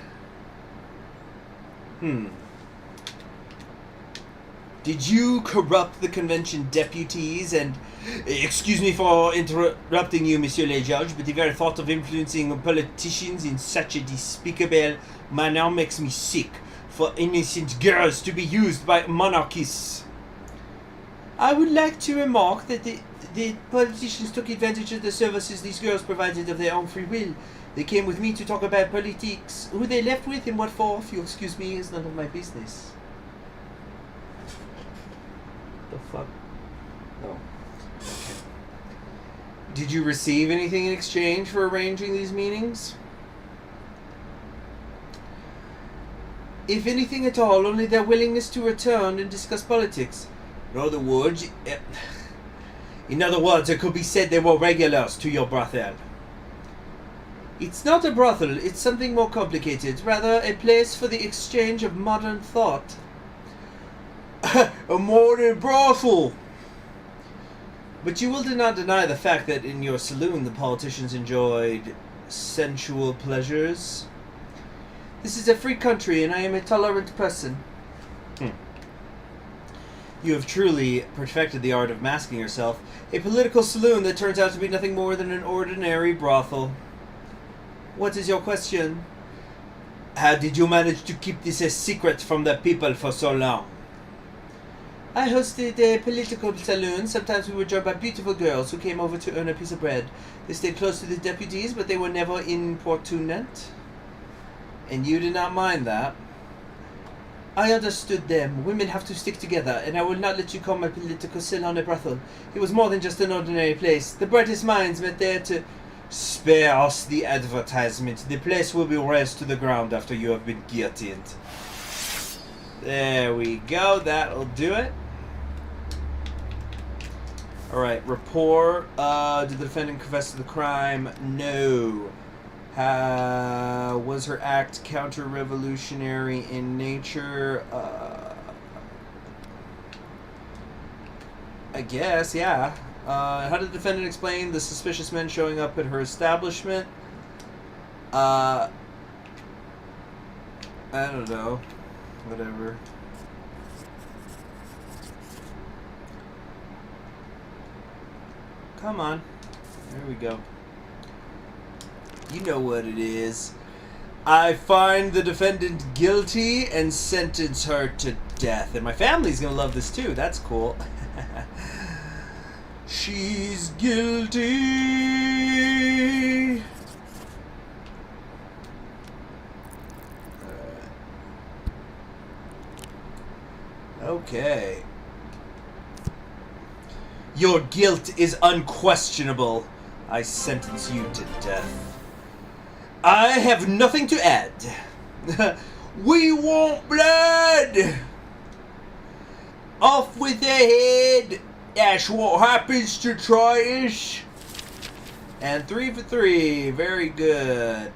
Did you corrupt the convention deputies and... Excuse me for interrupting you, Monsieur le Judge, but the very thought of influencing politicians in such a despicable manner makes me sick. For innocent girls to be used by monarchists. I would like to remark that the politicians took advantage of the services these girls provided of their own free will. They came with me to talk about politics. Who they left with and what for, if you'll excuse me, is none of my business. The fuck? Oh. Okay. Did you receive anything in exchange for arranging these meetings? If anything at all, only their willingness to return and discuss politics. In other words, it could be said they were regulars to your brothel. It's not a brothel, it's something more complicated. Rather, a place for the exchange of modern thought. A modern brothel! But you will not deny the fact that in your saloon the politicians enjoyed sensual pleasures. This is a free country and I am a tolerant person. You have truly perfected the art of masking yourself. A political saloon that turns out to be nothing more than an ordinary brothel. What is your question? How did you manage to keep this a secret from the people for so long? I hosted a political saloon. Sometimes we were joined by beautiful girls who came over to earn a piece of bread. They stayed close to the deputies, but they were never importunate. And you did not mind that. I understood them. Women have to stick together, and I will not let you call my political salon a brothel. It was more than just an ordinary place. The brightest minds met there to... Spare us the advertisement. The place will be razed to the ground after you have been guillotined. There we go. That'll do it. Alright, rapport. Did the defendant confess to the crime? No. Was her act counter-revolutionary in nature? I guess, yeah. How did the defendant explain the suspicious men showing up at her establishment? I don't know. Whatever. Come on. There we go. You know what it is. I find the defendant guilty and sentence her to death. And my family's gonna love this too. That's cool. She's guilty. Okay. Your guilt is unquestionable. I sentence you to death. I have nothing to add. We want blood! Off with the head! That's what happens to traitors. And 3 for 3. Very good.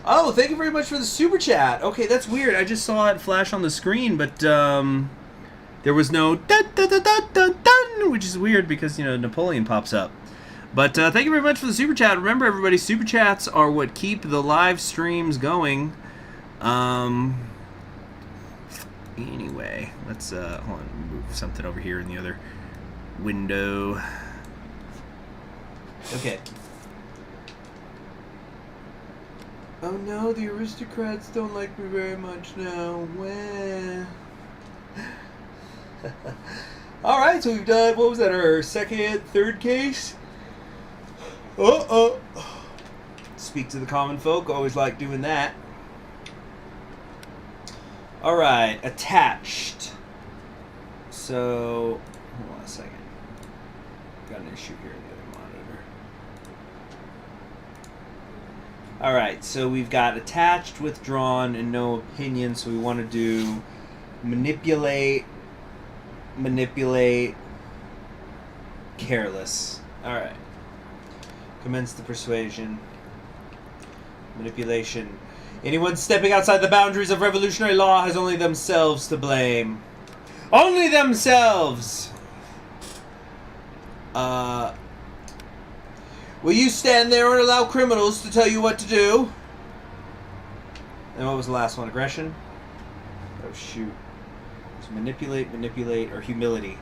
Oh, thank you very much for the super chat. Okay, that's weird. I just saw it flash on the screen, but there was no dun dun dun dun dun dun, which is weird because, you know, Napoleon pops up. But thank you very much for the super chat. Remember, everybody, super chats are what keep the live streams going. Anyway, let's hold on. move something over here in the other window. Okay. Oh no, the aristocrats don't like me very much now. Well. Alright, so we've done, what was that, our second, third case? Speak to the common folk, always like doing that. Alright, attached. So, hold on a second. Got an issue here in the other monitor. Alright, so we've got attached, withdrawn, and no opinion, so we want to do manipulate, careless. Alright. Commence the persuasion. Manipulation. Anyone stepping outside the boundaries of revolutionary law has only themselves to blame. Only themselves! Will you stand there and allow criminals to tell you what to do? And what was the last one? Aggression? Oh, shoot. It was manipulate, or humility.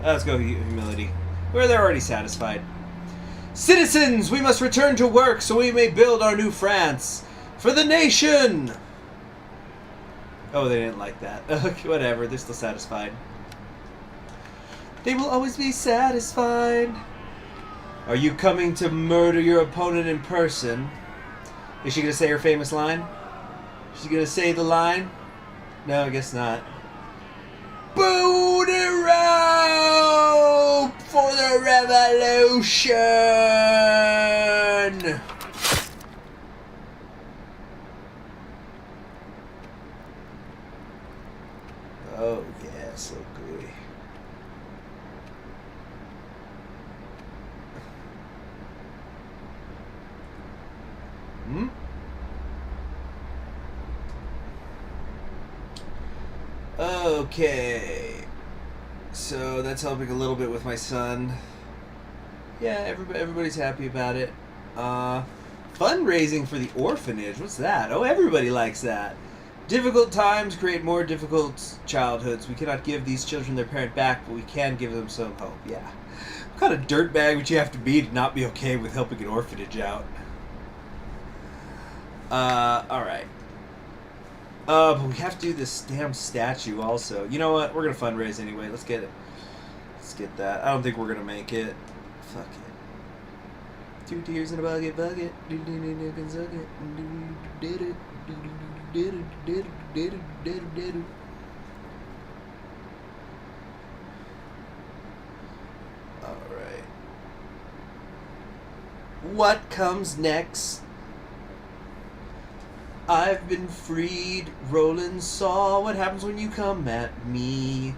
Let's go humility. Where they're already satisfied. Citizens, we must return to work so we may build our new France. For the nation! Oh, they didn't like that. Okay, whatever, they're still satisfied. They will always be satisfied. Are you coming to murder your opponent in person? Is she going to say her famous line? Is she going to say the line? No, I guess not. Booty-rope for the revolution! Oh, yeah, so gooey. Okay. So that's helping a little bit with my son. Yeah, everybody's happy about it. Fundraising for the orphanage. What's that? Oh, everybody likes that. Difficult times create more difficult childhoods. We cannot give these children their parent back, but we can give them some hope. Yeah. What kind of dirtbag would you have to be to not be okay with helping an orphanage out? Alright. But we have to do this damn statue also. You know what? We're gonna fundraise anyway. Let's get it. Let's get that. I don't think we're gonna make it. Fuck it. 2 tears in a bucket. Alright. What comes next? I've been freed. Roland saw what happens when you come at me.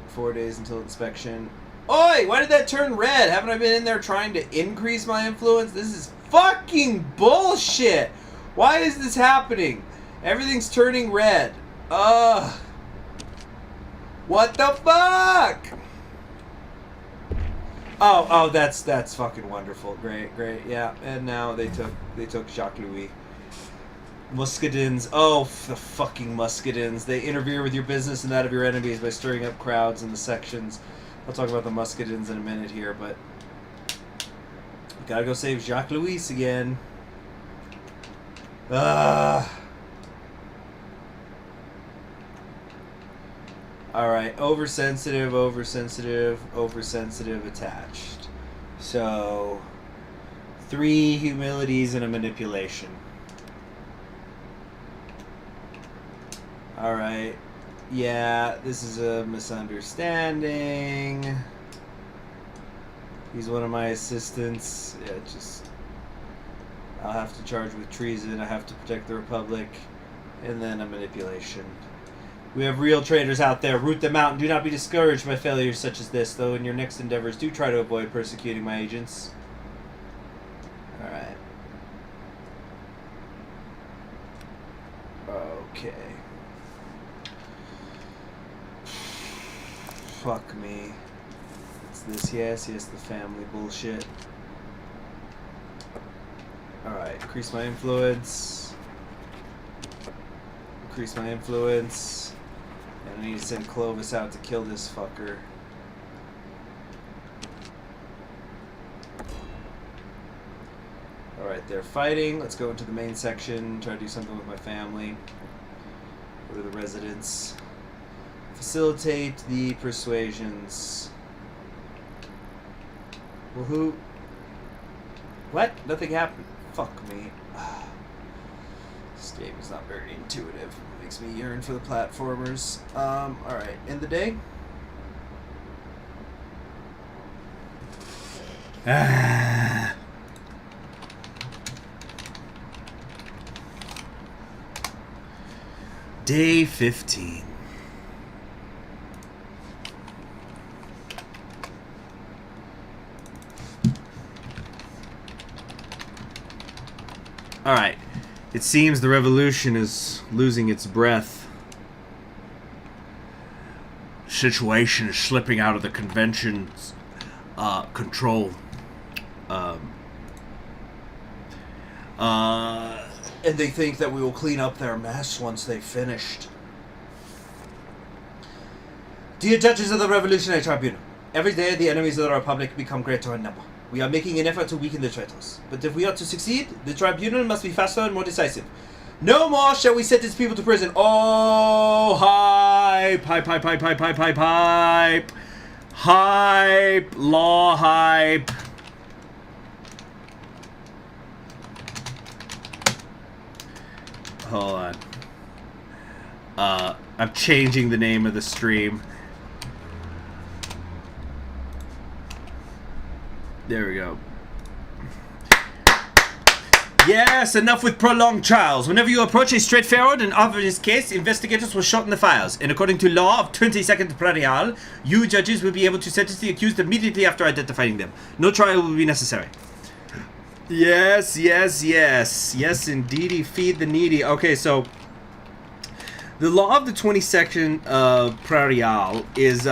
4 days until inspection. Oi! Why did that turn red? Haven't I been in there trying to increase my influence? This is fucking bullshit! Why is this happening? Everything's turning red. Ugh. What the fuck? Oh, that's fucking wonderful. Great, yeah. And now they took Jacques Louis. Muscadins. Oh, the fucking Muscadins. They interfere with your business and that of your enemies by stirring up crowds in the sections. I'll talk about the Muscadins in a minute here, but we gotta go save Jacques Louis again. Alright, oversensitive, attached. So, 3 humilities and a manipulation. Alright, yeah, this is a misunderstanding. He's one of my assistants. Yeah, I'll have to charge with treason, I have to protect the Republic, and then a manipulation. We have real traitors out there. Root them out and do not be discouraged by failures such as this, though in your next endeavors do try to avoid persecuting my agents. Alright. Okay. Fuck me. It's this, yes, the family bullshit. Alright, increase my influence. increase my influence. And I need to send Clovis out to kill this fucker. Alright, they're fighting. Let's go into the main section. Try to do something with my family. Go to the residence. Facilitate the persuasions. Well, who? What? Nothing happened. Fuck me. This game is not very intuitive. It makes me yearn for the platformers. Alright. End the day. Day 15. Alright. It seems the revolution is losing its breath. Situation is slipping out of the convention's control. And they think that we will clean up their mess once they've finished. Dear judges of the Revolutionary Tribunal, every day the enemies of the Republic become greater in number. We are making an effort to weaken the traitors. But if we are to succeed, the tribunal must be faster and more decisive. No more shall we sentence people to prison. Oh, hype! Hype, hype, hype, hype, hype, hype, hype! Hype! Law hype! Hold on. I'm changing the name of the stream. There we go. Yes, enough with prolonged trials. Whenever you approach a straightforward and obvious case, investigators will shorten the files. And according to law of 22nd Prairial, you judges will be able to sentence the accused immediately after identifying them. No trial will be necessary. Yes, yes, yes. Yes, indeedy. Feed the needy. Okay, so the law of the 22nd Prairial is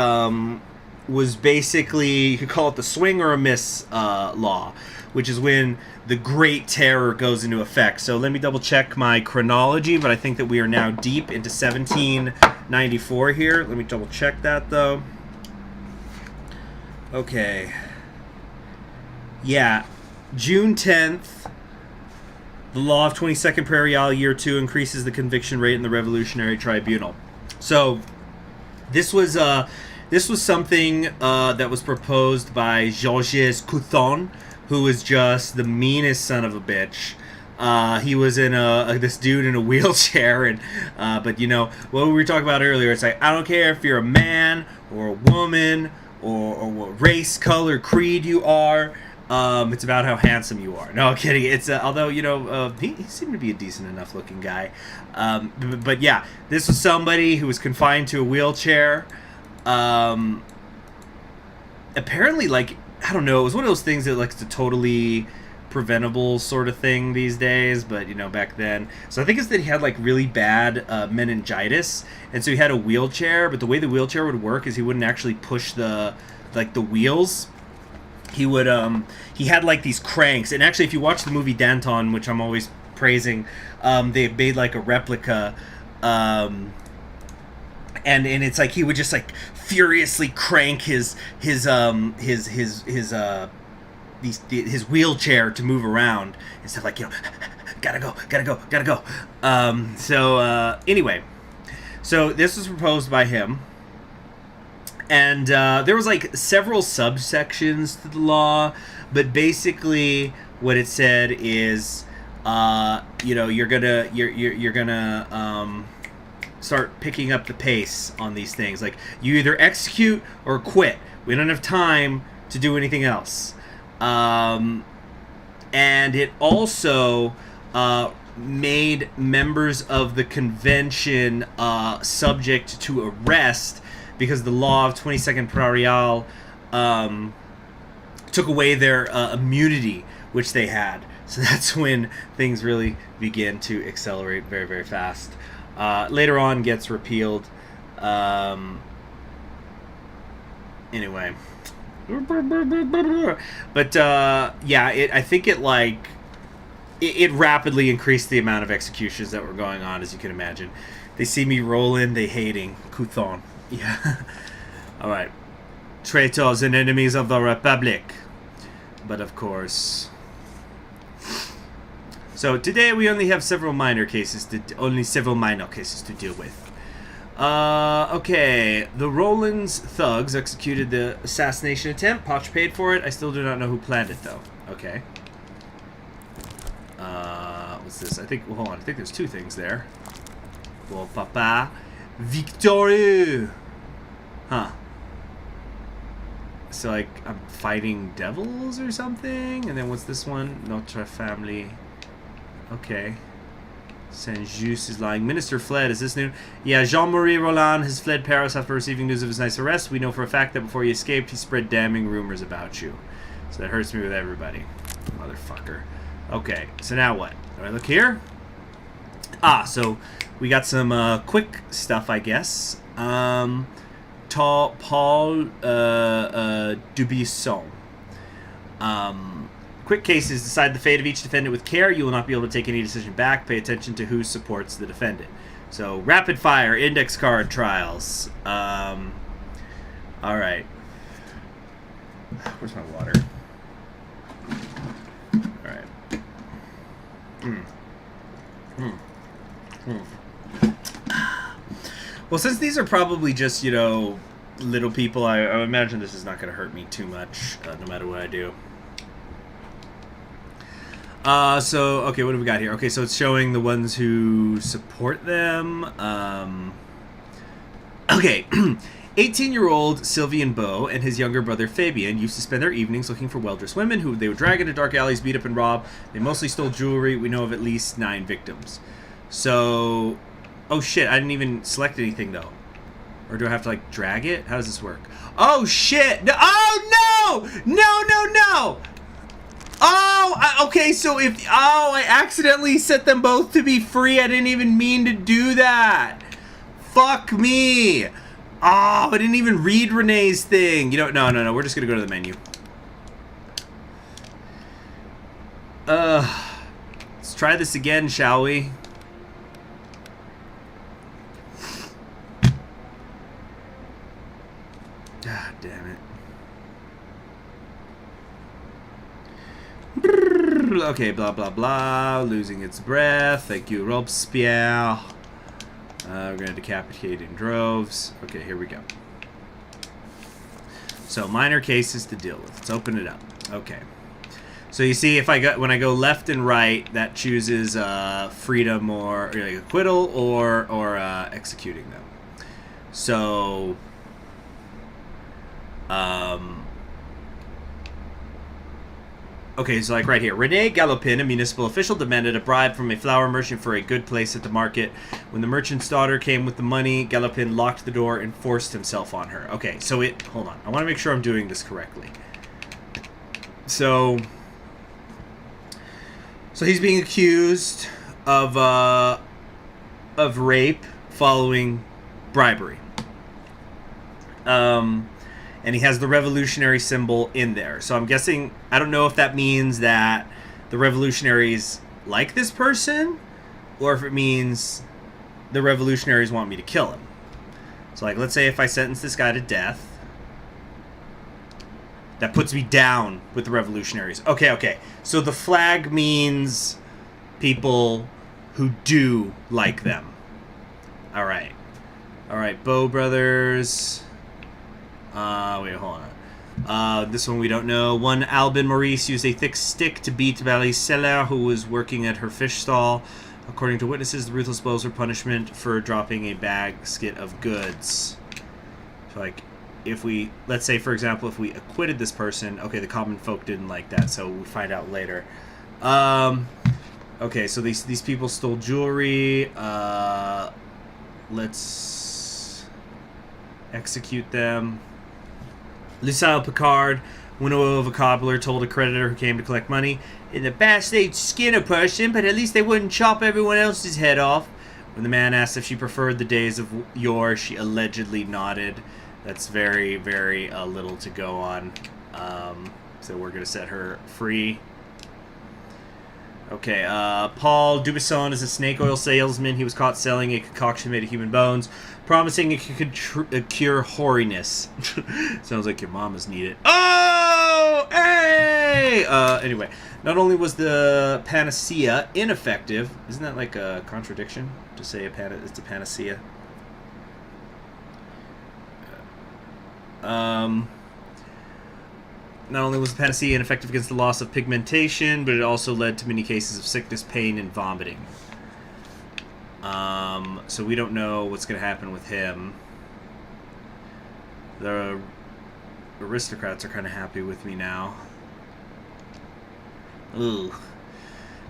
was basically, you could call it the swing or a miss law, which is when the Great Terror goes into effect. So let me double check my chronology, but I think that we are now deep into 1794 here. Let me double check that though. Okay. Yeah. June 10th, the law of 22nd Prairial, year 2, increases the conviction rate in the Revolutionary Tribunal. So this was something that was proposed by Georges Couthon, who was just the meanest son of a bitch. He was in this dude in a wheelchair, and but you know what we were talking about earlier. It's like, I don't care if you're a man or a woman or what race, color, creed you are. It's about how handsome you are. No, I'm kidding. It's although you know he seemed to be a decent enough looking guy. But yeah, this was somebody who was confined to a wheelchair. Apparently, like, I don't know, it was one of those things that like it's a totally preventable sort of thing these days, but you know, back then. So I think it's that he had like really bad meningitis, and so he had a wheelchair. But the way the wheelchair would work is he wouldn't actually push the wheels. He would he had like these cranks, and actually if you watch the movie Danton, which I'm always praising, they made like a replica, and it's like he would just like furiously crank his wheelchair to move around and stuff, like, you know, gotta go. Anyway, so this was proposed by him. And there was like several subsections to the law, but basically what it said is, you know, you're gonna start picking up the pace on these things. Like, you either execute or quit. We don't have time to do anything else. And it also made members of the convention subject to arrest, because the law of 22nd Prairial took away their immunity, which they had. So that's when things really begin to accelerate very, very fast. Later on gets repealed. Anyway. But yeah, I think it rapidly increased the amount of executions that were going on, as you can imagine. They see me rolling, they hating. Couthon. Yeah. Alright. Traitors and enemies of the Republic. But of course... So today we only have several minor cases to deal with. Okay. The Roland's thugs executed the assassination attempt. Potch paid for it. I still do not know who planned it, though. Okay. What's this? I think... Well, hold on. I think there's two things there. Well, papa. Victorieux! Huh. So, like, I'm fighting devils or something? And then what's this one? Notre family. Okay. Saint-Just is lying. Minister fled. Is this new? Yeah, Jean-Marie Roland has fled Paris after receiving news of his nice arrest. We know for a fact that before he escaped, he spread damning rumors about you. So that hurts me with everybody. Motherfucker. Okay, so now what? Do I look here? So we got some quick stuff, I guess. Paul Dubuisson. Quick cases decide the fate of each defendant with care. You will not be able to take any decision back. Pay attention to who supports the defendant. So, rapid fire index card trials. All right. Where's my water? All right. Well, since these are probably just, you know, little people, I imagine this is not going to hurt me too much, no matter what I do. So, okay, what do we got here? Okay, so it's showing the ones who support them. Okay. 18-year-old Sylvian Beau and his younger brother Fabien used to spend their evenings looking for well-dressed women who they would drag into dark alleys, beat up, and rob. They mostly stole jewelry. We know of at least 9 victims. So... Oh, shit, I didn't even select anything, though. Or do I have to, like, drag it? How does this work? Oh, shit! No, oh, no! No! Oh, okay, so if... Oh, I accidentally set them both to be free. I didn't even mean to do that. Fuck me. Oh, I didn't even read Renee's thing. You know, no. We're just going to go to the menu. Let's try this again, shall we? God damn it. Okay, blah, blah, blah. Losing its breath. Thank you, Robespierre. We're going to decapitate in droves. Okay, here we go. So, minor cases to deal with. Let's open it up. Okay. So, you see, if when I go left and right, that chooses freedom or like acquittal or executing them. So... Okay, so like right here. René Galopin, a municipal official, demanded a bribe from a flower merchant for a good place at the market. When the merchant's daughter came with the money, Galopin locked the door and forced himself on her. Okay, so hold on. I want to make sure I'm doing this correctly. So he's being accused of rape following bribery. And he has the revolutionary symbol in there. So I'm guessing, I don't know if that means that the revolutionaries like this person, or if it means the revolutionaries want me to kill him. So like, let's say if I sentence this guy to death, that puts me down with the revolutionaries. Okay. So the flag means people who do like them. All right, Beau brothers. Wait, hold on. This one we don't know. One Albin Maurice used a thick stick to beat Valie Seller, who was working at her fish stall. According to witnesses, the ruthless blows were punishment for dropping a basket of goods. So, like, let's say, for example, if we acquitted this person, okay, the common folk didn't like that, so we'll find out later. Okay, so these people stole jewelry. Let's execute them. Lucille Picard, widow of a cobbler, told a creditor who came to collect money, "In the past they'd skin a person, but at least they wouldn't chop everyone else's head off." When the man asked if she preferred the days of yore, she allegedly nodded. That's very, very little to go on. So we're going to set her free. Okay, Paul Dubisson is a snake oil salesman. He was caught selling a concoction made of human bones, promising it could cure hoariness. Sounds like your mama's need it. Oh! Hey! Anyway, not only was the panacea ineffective, isn't that like a contradiction to say it's a panacea? Not only was the panacea ineffective against the loss of pigmentation, but it also led to many cases of sickness, pain, and vomiting. So we don't know what's going to happen with him. The aristocrats are kind of happy with me now. Ooh.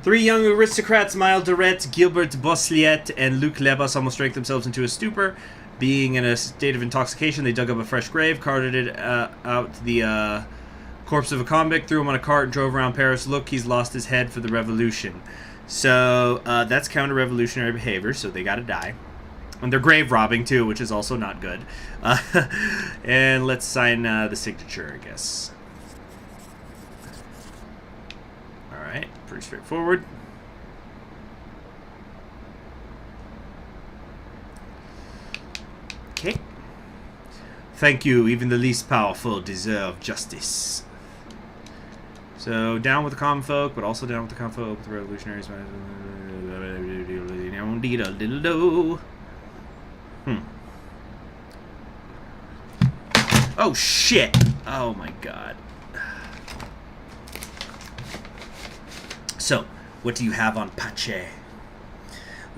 3 young aristocrats, Miles Dorette, Gilbert Bosliet, and Luc Lebas almost drank themselves into a stupor. Being in a state of intoxication, they dug up a fresh grave, carted it out the corpse of a convict, threw him on a cart, and drove around Paris. Look, he's lost his head for the revolution. So that's counter-revolutionary behavior, so they gotta die. And they're grave robbing, too, which is also not good. And let's sign the signature, I guess. Alright, pretty straightforward. Okay. Thank you. Even the least powerful deserve justice. So, down with the common folk, but also down with the common folk, with the revolutionaries. Oh, shit! Oh, my God. So, what do you have on Pache?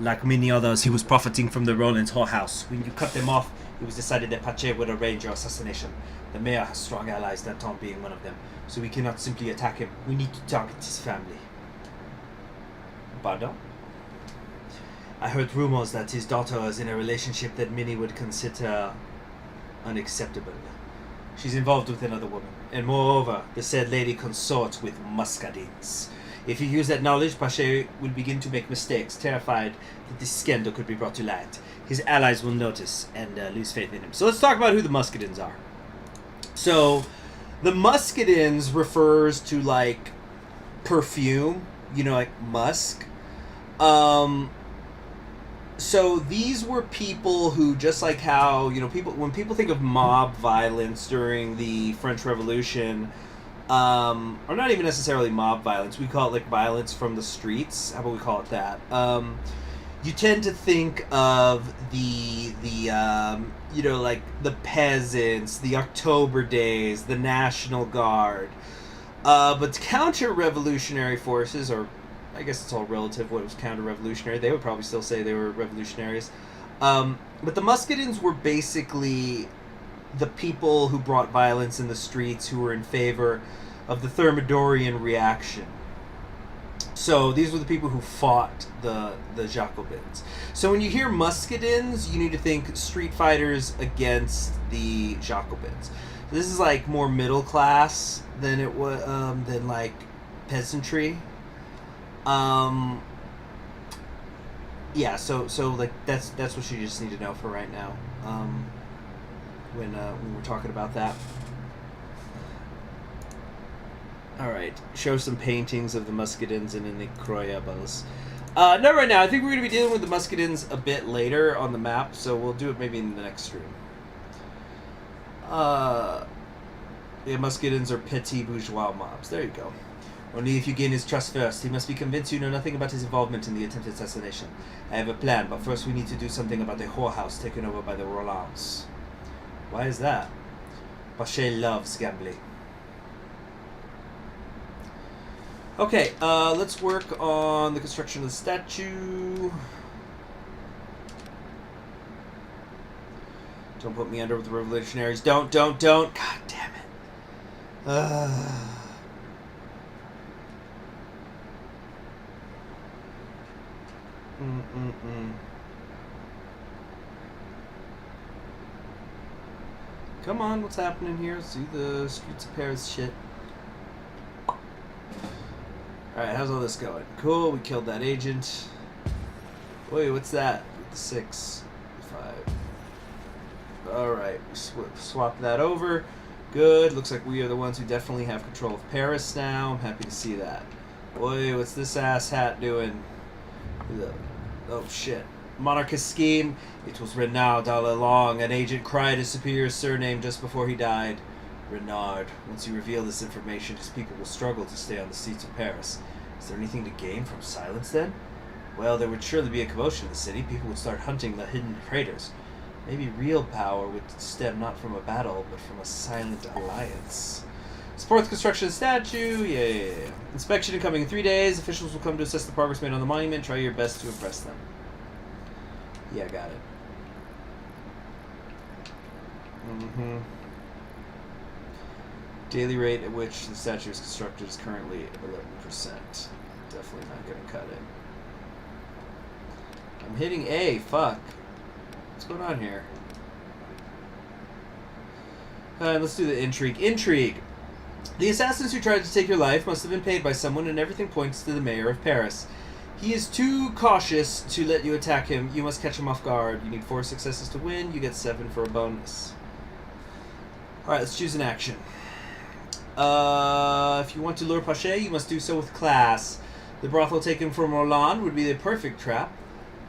Like many others, he was profiting from the Roland's whorehouse. When you cut them off, it was decided that Pache would arrange your assassination. The mayor has strong allies, Danton being one of them, so we cannot simply attack him. We need to target his family. Pardon? I heard rumors that his daughter is in a relationship that many would consider unacceptable. She's involved with another woman, and moreover, the said lady consorts with muscadines. If you use that knowledge, Pache will begin to make mistakes, terrified that this scandal could be brought to light. His allies will notice and lose faith in him. So let's talk about who the muscadines are. So, the muscadines refers to, like, perfume, you know, like musk. So these were people who, just like how, you know, when people think of mob violence during the French Revolution, or not even necessarily mob violence, we call it like violence from the streets. How about we call it that? You tend to think of the you know, like the peasants, the October Days, the National Guard, but counter-revolutionary forces, or I guess it's all relative what was counter-revolutionary. They would probably still say they were revolutionaries. But the muscadines were basically the people who brought violence in the streets, who were in favor of the Thermidorian reaction. So these were the people who fought the Jacobins. So when you hear muscadines, you need to think street fighters against the Jacobins. This is like more middle class than it was than like peasantry. Yeah, so like that's what you just need to know for right now. When we're talking about that. All right, show some paintings of the muscadines and in the Croyables. No, right now. I think we're going to be dealing with the muscadines a bit later on the map, so we'll do it maybe in the next stream. Yeah, muscadines are petty bourgeois mobs. There you go. Only if you gain his trust first. He must be convinced you know nothing about his involvement in the attempted assassination. I have a plan, but first we need to do something about the whorehouse taken over by the Rolands. Why is that? Pache loves gambling. Okay, let's work on the construction of the statue. Don't put me under with the revolutionaries. Don't. God damn it. Come on, what's happening here? Let's do the Streets of Paris shit. Alright, how's all this going? Cool, we killed that agent. Wait, what's that? The 6, 5. Alright, swap that over. Good, looks like we are the ones who definitely have control of Paris now. I'm happy to see that. Oi, what's this ass hat doing? Oh shit. Monarchist scheme. It was Renard all along. An agent cried his superior's surname just before he died. Renard. Once you reveal this information, his people will struggle to stay on the seats of Paris. Is there anything to gain from silence then? Well, there would surely be a commotion in the city. People would start hunting the hidden traitors. Maybe real power would stem not from a battle, but from a silent alliance. Support the construction of the statue. Yeah. Inspection incoming in 3 days. Officials will come to assess the progress made on the monument. Try your best to impress them. Yeah, got it. Daily rate at which the statue is constructed is currently 11%. Definitely not going to cut it. I'm hitting A. Fuck. What's going on here? Let's do the intrigue. Intrigue! The assassins who tried to take your life must have been paid by someone, and everything points to the mayor of Paris. He is too cautious to let you attack him. You must catch him off guard. You need 4 successes to win. You get 7 for a bonus. Alright, let's choose an action. If you want to lure Pache, you must do so with class. The brothel taken from Roland would be the perfect trap,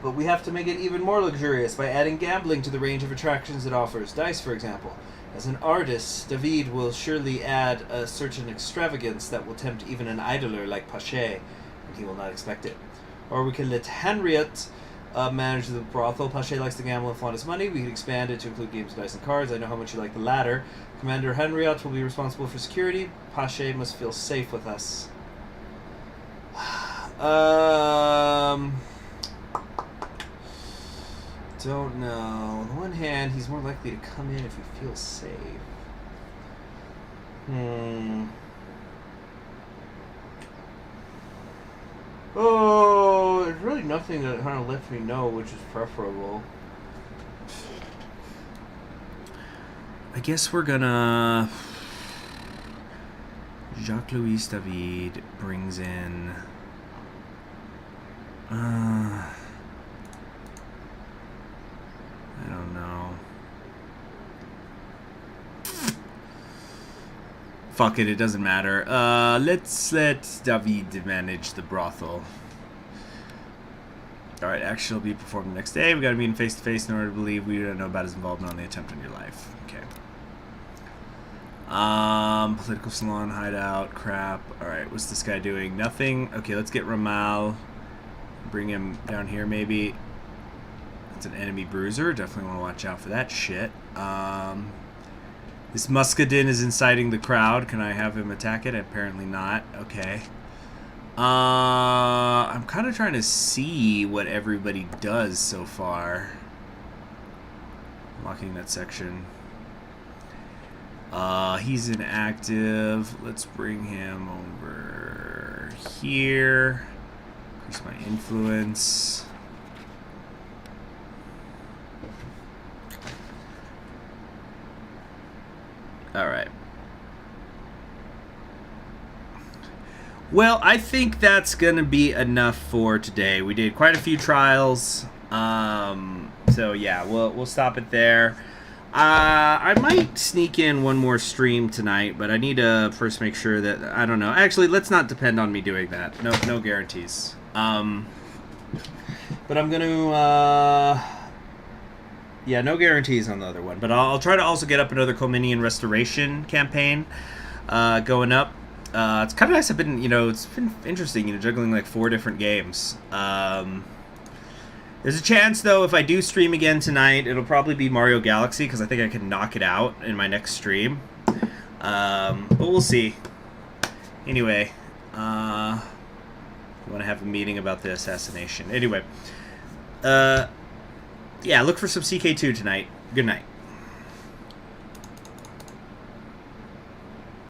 but we have to make it even more luxurious by adding gambling to the range of attractions it offers. Dice, for example. As an artist, David will surely add a certain extravagance that will tempt even an idler like Pache, and he will not expect it. Or we can let Henriette manage the brothel. Pache likes to gamble and flaunt his money. We can expand it to include games of dice and cards. I know how much you like the latter. Commander Henriette will be responsible for security. Pache must feel safe with us. Don't know. On the one hand, he's more likely to come in if he feels safe. Oh, there's really nothing that kind of lets me know which is preferable. I guess we're gonna... Jacques-Louis David brings in... I don't know. Fuck it, it doesn't matter. Let's let David manage the brothel. Alright, action will be performed the next day. We gotta meet him face to face in order to believe we don't know about his involvement on the attempt on your life. Okay. Political salon, hideout, crap. Alright, what's this guy doing? Nothing. Okay, let's get Ramal. Bring him down here, maybe. It's an enemy bruiser. Definitely want to watch out for that shit. This Muscadin is inciting the crowd. Can I have him attack it? Apparently not. Okay. I'm kind of trying to see what everybody does so far. Locking that section. He's inactive. Let's bring him over here. Increase my influence. Alright. Well, I think that's going to be enough for today. We did quite a few trials. So yeah, we'll stop it there. I might sneak in one more stream tonight, but I need to first make sure that... I don't know. Actually, let's not depend on me doing that. No guarantees. But I'm going to... Yeah, no guarantees on the other one. But I'll try to also get up another Cominian Restoration campaign going up. It's kind of nice. I've been, it's been interesting, juggling like 4 different games. There's a chance, though, if I do stream again tonight, it'll probably be Mario Galaxy, because I think I can knock it out in my next stream. But we'll see. Anyway, I want to have a meeting about the assassination. Anyway, yeah, look for some CK2 tonight. Good night.